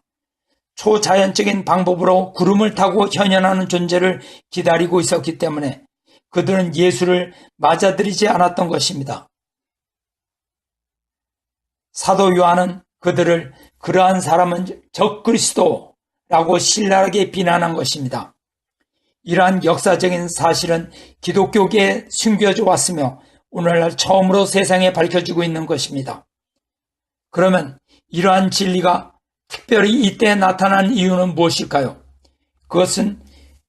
초자연적인 방법으로 구름을 타고 현현하는 존재를 기다리고 있었기 때문에 그들은 예수를 맞아들이지 않았던 것입니다. 사도 요한은 그들을 그러한 사람은 적그리스도라고 신랄하게 비난한 것입니다. 이러한 역사적인 사실은 기독교계에 숨겨져 왔으며 오늘날 처음으로 세상에 밝혀지고 있는 것입니다. 그러면 이러한 진리가 특별히 이때 나타난 이유는 무엇일까요? 그것은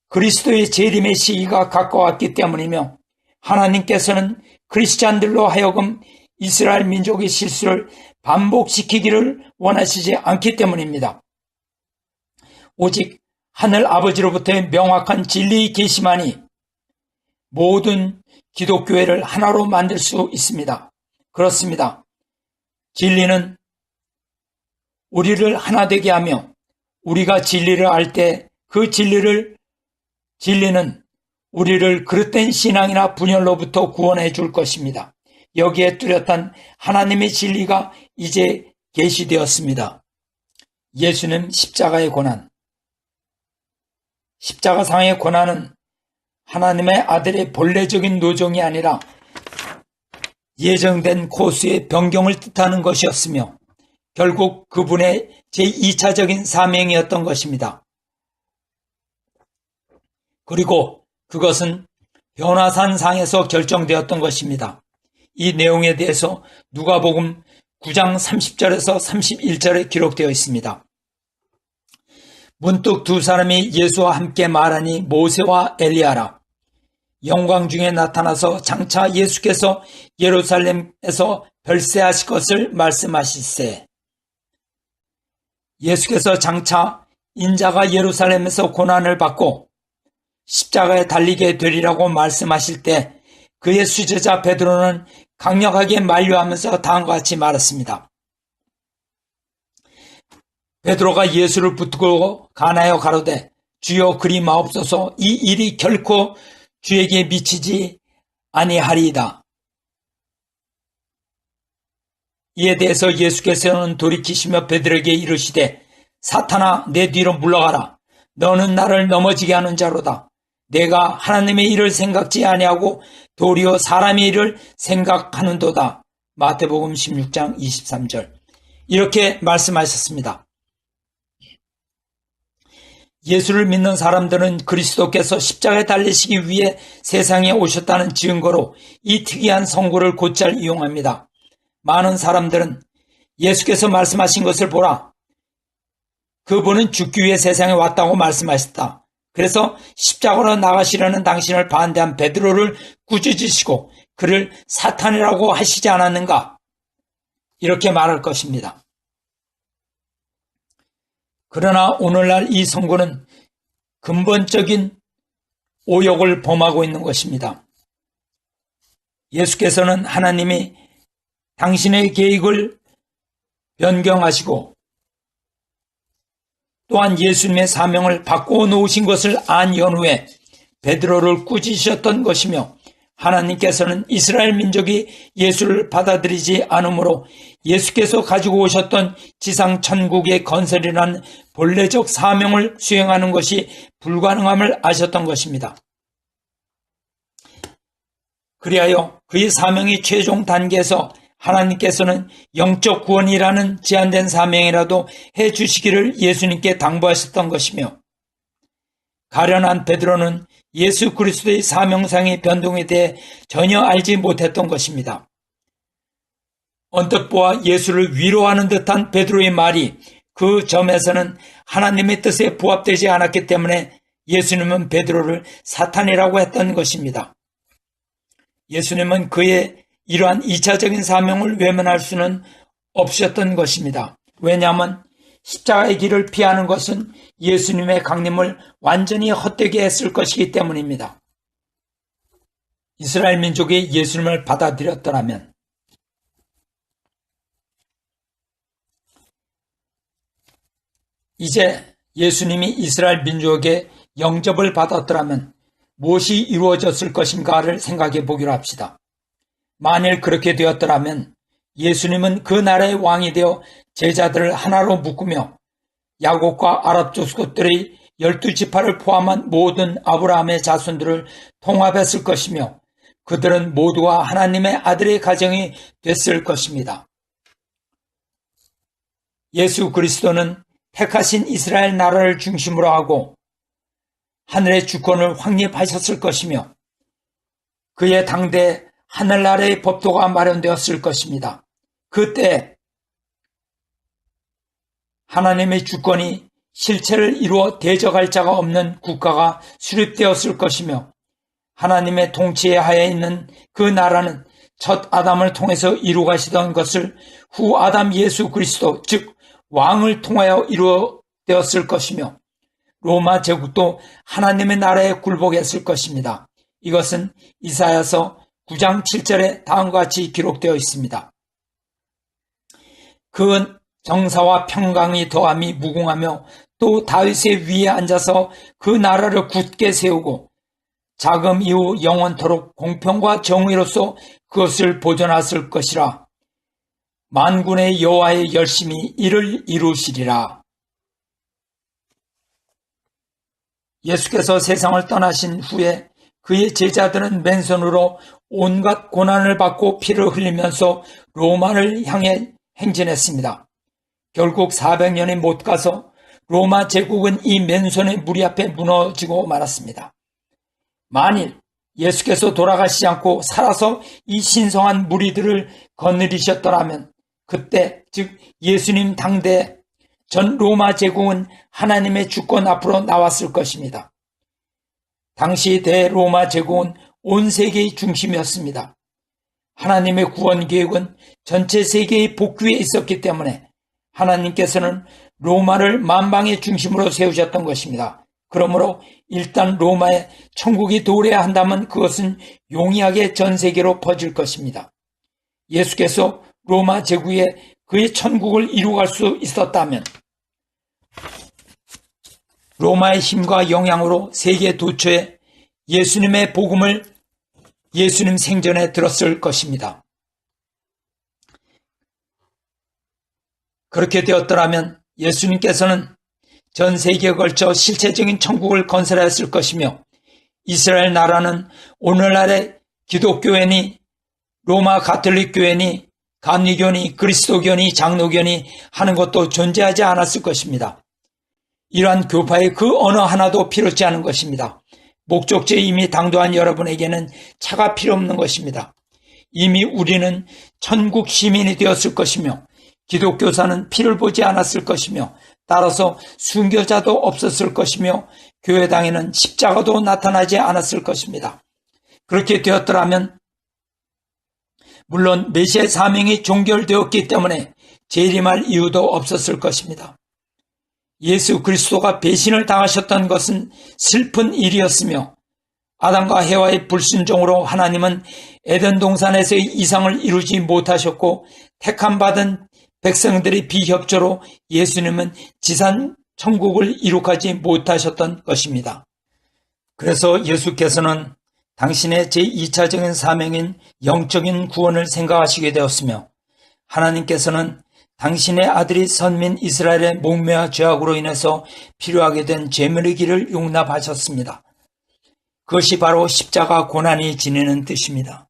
그리스도의 재림의 시기가 가까웠기 때문이며 하나님께서는 크리스찬들로 하여금 이스라엘 민족의 실수를 반복시키기를 원하시지 않기 때문입니다. 오직 하늘 아버지로부터의 명확한 진리의 계시만이 모든 기독교회를 하나로 만들 수 있습니다. 그렇습니다. 진리는 우리를 하나 되게 하며 우리가 진리를 알 때 그 진리는 우리를 그릇된 신앙이나 분열로부터 구원해 줄 것입니다. 여기에 뚜렷한 하나님의 진리가 이제 계시되었습니다. 예수님 십자가의 고난. 십자가상의 고난은 하나님의 아들의 본래적인 노정이 아니라 예정된 코스의 변경을 뜻하는 것이었으며 결국 그분의 제2차적인 사명이었던 것입니다. 그리고 그것은 변화산상에서 결정되었던 것입니다. 이 내용에 대해서 누가복음 9장 30절에서 31절에 기록되어 있습니다. 문득 두 사람이 예수와 함께 말하니 모세와 엘리야라. 영광 중에 나타나서 장차 예수께서 예루살렘에서 별세하실 것을 말씀하실세. 예수께서 장차 인자가 예루살렘에서 고난을 받고 십자가에 달리게 되리라고 말씀하실 때 그의 수제자 베드로는 강력하게 만류하면서 다음과 같이 말했습니다. 베드로가 예수를 붙들고 간하여 가로되 주여 그리 마옵소서 이 일이 결코 주에게 미치지 아니하리이다. 이에 대해서 예수께서는 돌이키시며 베드로에게 이르시되 사탄아 내 뒤로 물러가라. 너는 나를 넘어지게 하는 자로다. 내가 하나님의 일을 생각지 아니하고 도리어 사람의 일을 생각하는도다. 마태복음 16장 23절. 이렇게 말씀하셨습니다. 예수를 믿는 사람들은 그리스도께서 십자가에 달리시기 위해 세상에 오셨다는 증거로 이 특이한 선고를 곧잘 이용합니다. 많은 사람들은 예수께서 말씀하신 것을 보라. 그분은 죽기 위해 세상에 왔다고 말씀하셨다. 그래서 십자가로 나가시려는 당신을 반대한 베드로를 꾸짖으시고 그를 사탄이라고 하시지 않았는가? 이렇게 말할 것입니다. 그러나 오늘날 이 선고는 근본적인 오역을 범하고 있는 것입니다. 예수께서는 하나님이 당신의 계획을 변경하시고 또한 예수님의 사명을 바꾸어 놓으신 것을 안 연후에 베드로를 꾸짖으셨던 것이며 하나님께서는 이스라엘 민족이 예수를 받아들이지 않으므로 예수께서 가지고 오셨던 지상 천국의 건설이라는 본래적 사명을 수행하는 것이 불가능함을 아셨던 것입니다. 그리하여 그의 사명이 최종 단계에서 하나님께서는 영적 구원이라는 제한된 사명이라도 해주시기를 예수님께 당부하셨던 것이며 가련한 베드로는 예수 그리스도의 사명상의 변동에 대해 전혀 알지 못했던 것입니다. 언뜻 보아 예수를 위로하는 듯한 베드로의 말이 그 점에서는 하나님의 뜻에 부합되지 않았기 때문에 예수님은 베드로를 사탄이라고 했던 것입니다. 예수님은 그의 이러한 2차적인 사명을 외면할 수는 없었던 것입니다. 왜냐하면 십자가의 길을 피하는 것은 예수님의 강림을 완전히 헛되게 했을 것이기 때문입니다. 이스라엘 민족이 예수님을 받아들였더라면 이제 예수님이 이스라엘 민족에게 영접을 받았더라면 무엇이 이루어졌을 것인가를 생각해 보기로 합시다. 만일 그렇게 되었더라면 예수님은 그 나라의 왕이 되어 제자들을 하나로 묶으며 야곱과 아랍 족속들의 12지파를 포함한 모든 아브라함의 자손들을 통합했을 것이며 그들은 모두가 하나님의 아들의 가정이 됐을 것입니다. 예수 그리스도는 택하신 이스라엘 나라를 중심으로 하고 하늘의 주권을 확립하셨을 것이며 그의 당대 하늘나라의 법도가 마련되었을 것입니다. 그때 하나님의 주권이 실체를 이루어 대적할 자가 없는 국가가 수립되었을 것이며 하나님의 통치의 하에 있는 그 나라는 첫 아담을 통해서 이루가시던 것을 후 아담 예수 그리스도 즉 왕을 통하여 이루어되었을 것이며 로마 제국도 하나님의 나라에 굴복했을 것입니다. 이것은 이사야서 9장 7절에 다음과 같이 기록되어 있습니다. 그 정사와 평강이 더함이 무궁하며 또 다윗의 위에 앉아서 그 나라를 굳게 세우고 자금 이후 영원토록 공평과 정의로서 그것을 보존하실 것이라. 만군의 여호와의 열심히 이를 이루시리라. 예수께서 세상을 떠나신 후에 그의 제자들은 맨손으로 온갖 고난을 받고 피를 흘리면서 로마를 향해 행진했습니다. 결국 400년이 못 가서 로마 제국은 이 맨손의 무리 앞에 무너지고 말았습니다. 만일 예수께서 돌아가시지 않고 살아서 이 신성한 무리들을 거느리셨더라면 그때 즉 예수님 당대 전 로마 제국은 하나님의 주권 앞으로 나왔을 것입니다. 당시 대로마 제국은 온 세계의 중심이었습니다. 하나님의 구원 계획은 전체 세계의 복귀에 있었기 때문에 하나님께서는 로마를 만방의 중심으로 세우셨던 것입니다. 그러므로 일단 로마에 천국이 도래야 한다면 그것은 용이하게 전 세계로 퍼질 것입니다. 예수께서 로마 제국에 그의 천국을 이루갈 수 있었다면 로마의 힘과 영향으로 세계 도처에 예수님의 복음을 예수님 생전에 들었을 것입니다. 그렇게 되었더라면 예수님께서는 전 세계에 걸쳐 실체적인 천국을 건설하였을 것이며 이스라엘 나라는 오늘날의 기독교회니 로마 가톨릭 교회니 감리교니 그리스도교니 장로교니 하는 것도 존재하지 않았을 것입니다. 이러한 교파의 그 어느 하나도 필요치 않은 것입니다. 목적지에 이미 당도한 여러분에게는 차가 필요 없는 것입니다. 이미 우리는 천국 시민이 되었을 것이며 기독교사는 피를 보지 않았을 것이며 따라서 순교자도 없었을 것이며 교회당에는 십자가도 나타나지 않았을 것입니다. 그렇게 되었더라면 물론 메시아의 사명이 종결되었기 때문에 재림할 이유도 없었을 것입니다. 예수 그리스도가 배신을 당하셨던 것은 슬픈 일이었으며 아담과 해와의 불순종으로 하나님은 에덴 동산에서의 이상을 이루지 못하셨고 택함받은 백성들의 비협조로 예수님은 지상 천국을 이룩하지 못하셨던 것입니다. 그래서 예수께서는 당신의 제2차적인 사명인 영적인 구원을 생각하시게 되었으며 하나님께서는 당신의 아들이 선민 이스라엘의 목매와 죄악으로 인해서 필요하게 된 제물의 길을 용납하셨습니다. 그것이 바로 십자가 고난이 지내는 뜻입니다.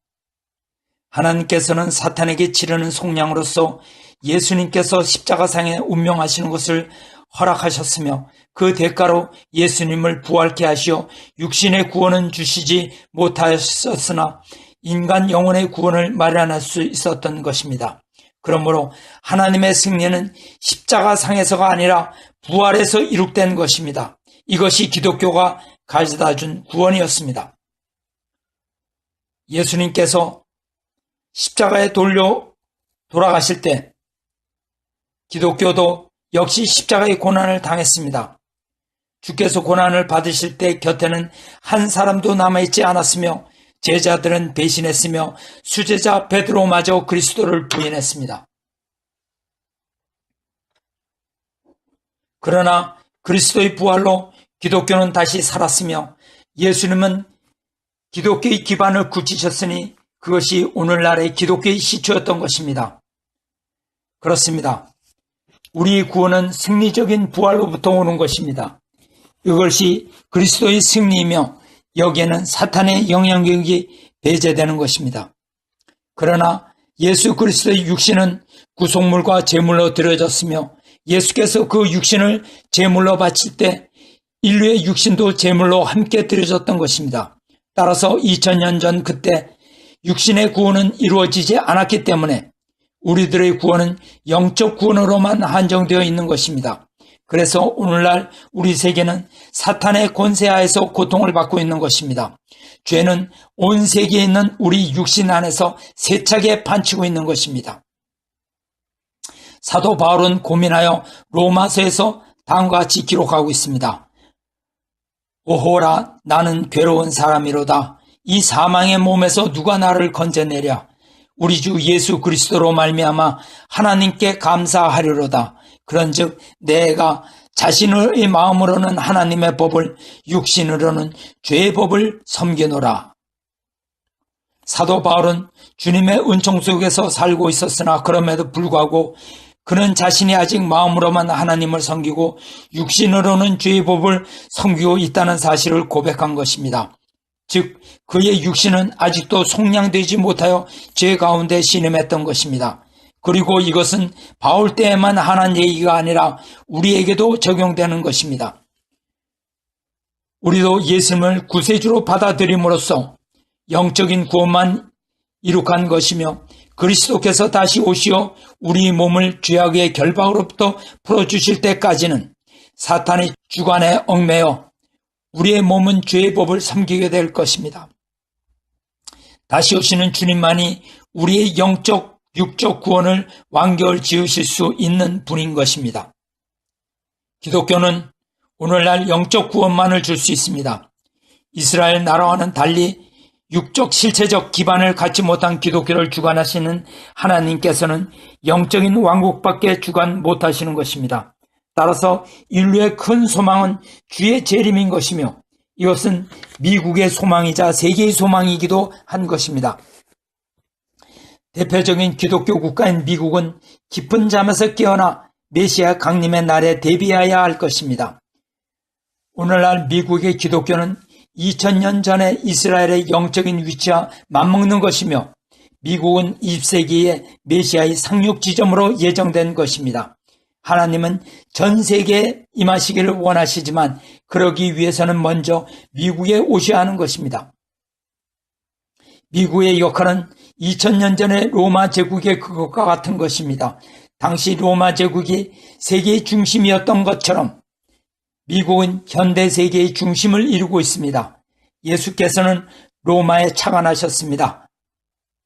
하나님께서는 사탄에게 치르는 속량으로서 예수님께서 십자가상에 운명하시는 것을 허락하셨으며 그 대가로 예수님을 부활케 하시어 육신의 구원은 주시지 못하셨으나 인간 영혼의 구원을 마련할 수 있었던 것입니다. 그러므로 하나님의 승리는 십자가상에서가 아니라 부활에서 이룩된 것입니다. 이것이 기독교가 가져다준 구원이었습니다. 예수님께서 십자가에 돌아가실 때 기독교도 역시 십자가의 고난을 당했습니다. 주께서 고난을 받으실 때 곁에는 한 사람도 남아있지 않았으며 제자들은 배신했으며 수제자 베드로마저 그리스도를 부인했습니다. 그러나 그리스도의 부활로 기독교는 다시 살았으며 예수님은 기독교의 기반을 굳히셨으니 그것이 오늘날의 기독교의 시초였던 것입니다. 그렇습니다. 우리 구원은 승리적인 부활로부터 오는 것입니다. 이것이 그리스도의 승리이며 여기에는 사탄의 영향력이 배제되는 것입니다. 그러나 예수 그리스도의 육신은 구속물과 제물로 드려졌으며 예수께서 그 육신을 제물로 바칠 때 인류의 육신도 제물로 함께 드려졌던 것입니다. 따라서 2000년 전 그때 육신의 구원은 이루어지지 않았기 때문에 우리들의 구원은 영적 구원으로만 한정되어 있는 것입니다. 그래서 오늘날 우리 세계는 사탄의 권세하에서 고통을 받고 있는 것입니다. 죄는 온 세계에 있는 우리 육신 안에서 세차게 판치고 있는 것입니다. 사도 바울은 고민하여 로마서에서 다음과 같이 기록하고 있습니다. 오호라, 나는 괴로운 사람이로다. 이 사망의 몸에서 누가 나를 건져내랴. 우리 주 예수 그리스도로 말미암아 하나님께 감사하리로다. 그런즉 내가 자신의 마음으로는 하나님의 법을, 육신으로는 죄의 법을 섬기노라. 사도 바울은 주님의 은총 속에서 살고 있었으나 그럼에도 불구하고 그는 자신이 아직 마음으로만 하나님을 섬기고 육신으로는 죄의 법을 섬기고 있다는 사실을 고백한 것입니다. 즉 그의 육신은 아직도 속량되지 못하여 죄 가운데 신음했던 것입니다. 그리고 이것은 바울 때에만 하는 얘기가 아니라 우리에게도 적용되는 것입니다. 우리도 예수님을 구세주로 받아들임으로써 영적인 구원만 이룩한 것이며 그리스도께서 다시 오시어 우리 몸을 죄악의 결박으로부터 풀어주실 때까지는 사탄의 주관에 얽매여 우리의 몸은 죄의 법을 섬기게 될 것입니다. 다시 오시는 주님만이 우리의 영적, 육적 구원을 완결 지으실 수 있는 분인 것입니다. 기독교는 오늘날 영적 구원만을 줄 수 있습니다. 이스라엘 나라와는 달리 육적 실체적 기반을 갖지 못한 기독교를 주관하시는 하나님께서는 영적인 왕국밖에 주관 못하시는 것입니다. 따라서 인류의 큰 소망은 주의 재림인 것이며 이것은 미국의 소망이자 세계의 소망이기도 한 것입니다. 대표적인 기독교 국가인 미국은 깊은 잠에서 깨어나 메시아 강림의 날에 대비해야 할 것입니다. 오늘날 미국의 기독교는 2000년 전에 이스라엘의 영적인 위치와 맞먹는 것이며 미국은 20세기의 메시아의 상륙 지점으로 예정된 것입니다. 하나님은 전 세계에 임하시기를 원하시지만 그러기 위해서는 먼저 미국에 오셔야 하는 것입니다. 미국의 역할은 2000년 전에 로마 제국의 그것과 같은 것입니다. 당시 로마 제국이 세계의 중심이었던 것처럼 미국은 현대 세계의 중심을 이루고 있습니다. 예수께서는 로마에 차관하셨습니다.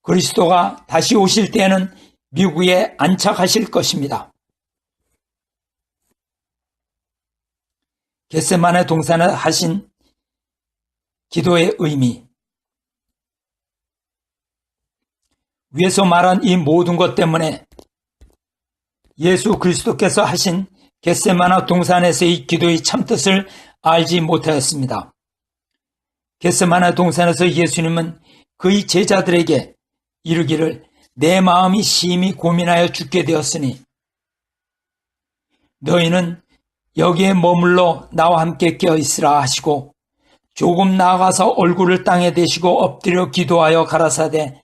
그리스도가 다시 오실 때에는 미국에 안착하실 것입니다. 겟세마네 동산에 하신 기도의 의미. 위에서 말한 이 모든 것 때문에 예수 그리스도께서 하신 겟세마네 동산에서의 기도의 참뜻을 알지 못하였습니다. 겟세마네 동산에서 예수님은 그의 제자들에게 이르기를 내 마음이 심히 고민하여 죽게 되었으니 너희는 여기에 머물러 나와 함께 깨어있으라 하시고 조금 나아가서 얼굴을 땅에 대시고 엎드려 기도하여 가라사대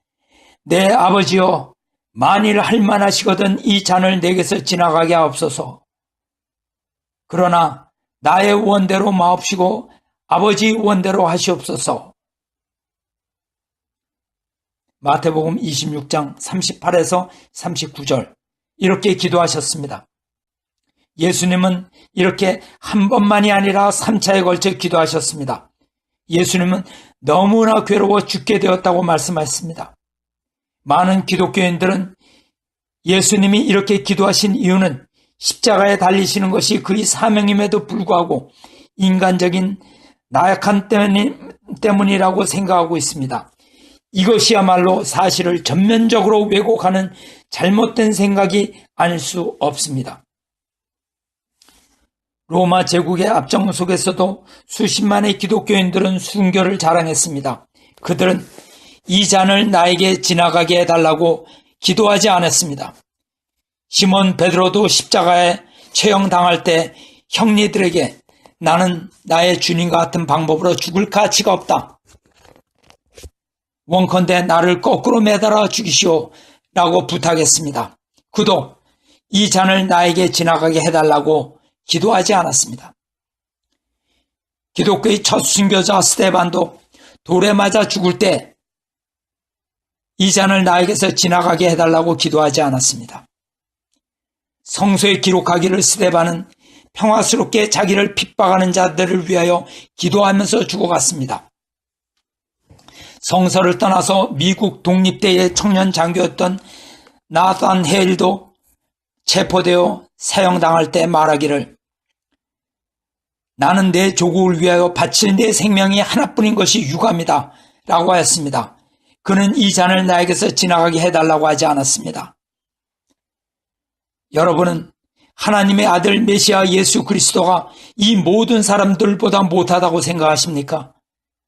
내 아버지여 만일 할만하시거든 이 잔을 내게서 지나가게 하옵소서. 그러나 나의 원대로 마옵시고 아버지 원대로 하시옵소서. 마태복음 26장 38에서 39절 이렇게 기도하셨습니다. 예수님은 이렇게 한 번만이 아니라 3차에 걸쳐 기도하셨습니다. 예수님은 너무나 괴로워 죽게 되었다고 말씀하셨습니다. 많은 기독교인들은 예수님이 이렇게 기도하신 이유는 십자가에 달리시는 것이 그의 사명임에도 불구하고 인간적인 나약함 때문이라고 생각하고 있습니다. 이것이야말로 사실을 전면적으로 왜곡하는 잘못된 생각이 아닐 수 없습니다. 로마 제국의 압정 속에서도 수십만의 기독교인들은 순교를 자랑했습니다. 그들은 이 잔을 나에게 지나가게 해달라고 기도하지 않았습니다. 시몬 베드로도 십자가에 처형당할 때 형리들에게 나는 나의 주님과 같은 방법으로 죽을 가치가 없다. 원컨대 나를 거꾸로 매달아 죽이시오 라고 부탁했습니다. 그도 이 잔을 나에게 지나가게 해달라고 기도하지 않았습니다. 기독교의 첫 순교자 스데반도 돌에 맞아 죽을 때 이 잔을 나에게서 지나가게 해달라고 기도하지 않았습니다. 성서에 기록하기를 스데반은 평화스럽게 자기를 핍박하는 자들을 위하여 기도하면서 죽어갔습니다. 성서를 떠나서 미국 독립대의 청년 장교였던 나단 헤일도 체포되어 사형당할 때 말하기를, 나는 내 조국을 위하여 바칠 내 생명이 하나뿐인 것이 유감이다 라고 하였습니다. 그는 이 잔을 나에게서 지나가게 해달라고 하지 않았습니다. 여러분은 하나님의 아들 메시아 예수 그리스도가 이 모든 사람들보다 못하다고 생각하십니까?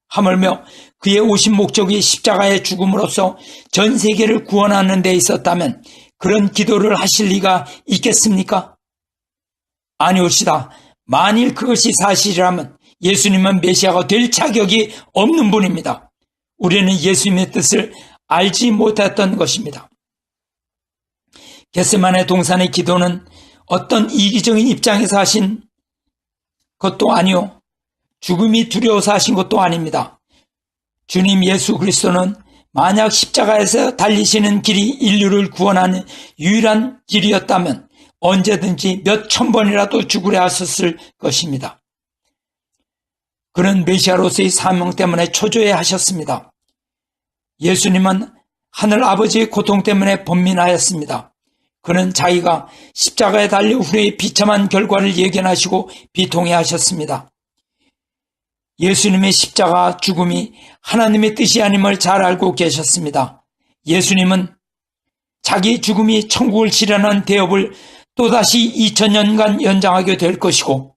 하물며 그의 오신 목적이 십자가의 죽음으로써 전 세계를 구원하는 데 있었다면 그런 기도를 하실 리가 있겠습니까? 아니올시다. 만일 그것이 사실이라면 예수님은 메시아가 될 자격이 없는 분입니다. 우리는 예수님의 뜻을 알지 못했던 것입니다. 겟세마네 동산의 기도는 어떤 이기적인 입장에서 하신 것도 아니요, 죽음이 두려워서 하신 것도 아닙니다. 주님 예수 그리스도는 만약 십자가에서 달리시는 길이 인류를 구원하는 유일한 길이었다면 언제든지 몇 천 번이라도 죽으려 하셨을 것입니다. 그는 메시아로서의 사명 때문에 초조해 하셨습니다. 예수님은 하늘 아버지의 고통 때문에 번민하였습니다. 그는 자기가 십자가에 달려 후에 비참한 결과를 예견하시고 비통해 하셨습니다. 예수님의 십자가 죽음이 하나님의 뜻이 아님을 잘 알고 계셨습니다. 예수님은 자기 죽음이 천국을 실현한 대업을 또다시 2000년간 연장하게 될 것이고,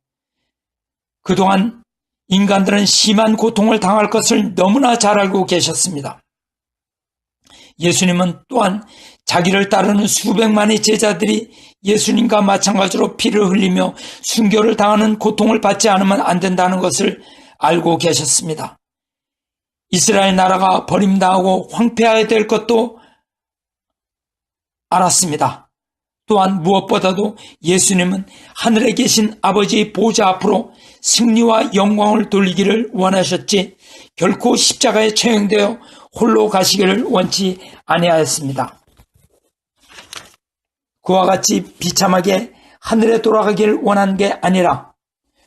그동안 인간들은 심한 고통을 당할 것을 너무나 잘 알고 계셨습니다. 예수님은 또한 자기를 따르는 수백만의 제자들이 예수님과 마찬가지로 피를 흘리며 순교를 당하는 고통을 받지 않으면 안 된다는 것을 알고 계셨습니다. 이스라엘 나라가 버림당하고 황폐하게 될 것도 알았습니다. 또한 무엇보다도 예수님은 하늘에 계신 아버지의 보좌 앞으로 승리와 영광을 돌리기를 원하셨지 결코 십자가에 처형되어 홀로 가시기를 원치 아니하였습니다. 그와 같이 비참하게 하늘에 돌아가기를 원한 게 아니라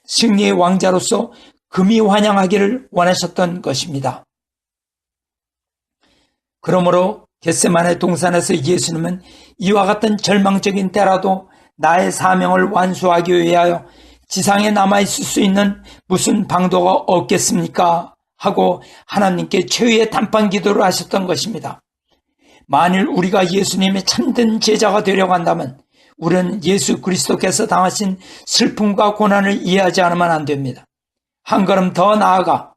승리의 왕자로서 금이 환영하기를 원하셨던 것입니다. 그러므로 겟세마네 동산에서 예수님은 이와 같은 절망적인 때라도 나의 사명을 완수하기 위하여 지상에 남아있을 수 있는 무슨 방도가 없겠습니까? 하고 하나님께 최후의 단판 기도를 하셨던 것입니다. 만일 우리가 예수님의 참된 제자가 되려고 한다면 우리는 예수 그리스도께서 당하신 슬픔과 고난을 이해하지 않으면 안 됩니다. 한 걸음 더 나아가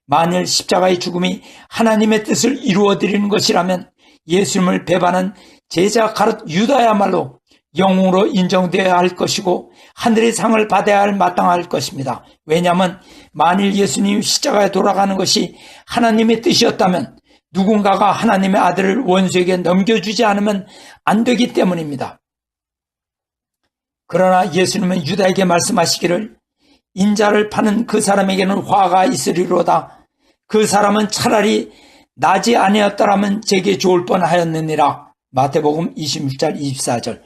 만일 십자가의 죽음이 하나님의 뜻을 이루어드리는 것이라면 예수님을 배반한 제자 가룟 유다야말로 영웅으로 인정되어야 할 것이고 하늘의 상을 받아야 할 마땅할 것입니다. 왜냐하면 만일 예수님이 십자가에 돌아가는 것이 하나님의 뜻이었다면 누군가가 하나님의 아들을 원수에게 넘겨주지 않으면 안 되기 때문입니다. 그러나 예수님은 유다에게 말씀하시기를 인자를 파는 그 사람에게는 화가 있으리로다. 그 사람은 차라리 나지 아니었더라면 제게 좋을 뻔하였느니라. 마태복음 26절 24절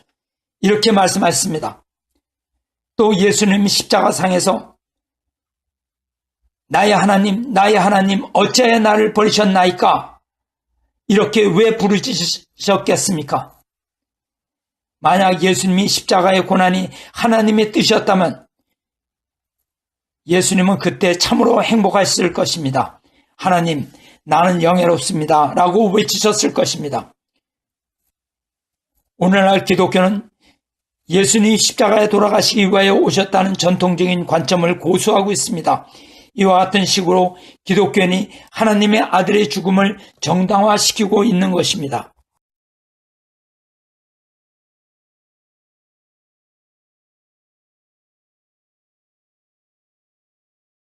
이렇게 말씀하셨습니다. 또 예수님 십자가상에서 나의 하나님 어찌하여 나를 버리셨나이까? 이렇게 왜 부르짖으셨겠습니까? 만약 예수님이 십자가의 고난이 하나님의 뜻이었다면 예수님은 그때 참으로 행복하셨을 것입니다. 하나님, 나는 영예롭습니다 라고 외치셨을 것입니다. 오늘날 기독교는 예수님이 십자가에 돌아가시기 위하여 오셨다는 전통적인 관점을 고수하고 있습니다. 이와 같은 식으로 기독교인이 하나님의 아들의 죽음을 정당화시키고 있는 것입니다.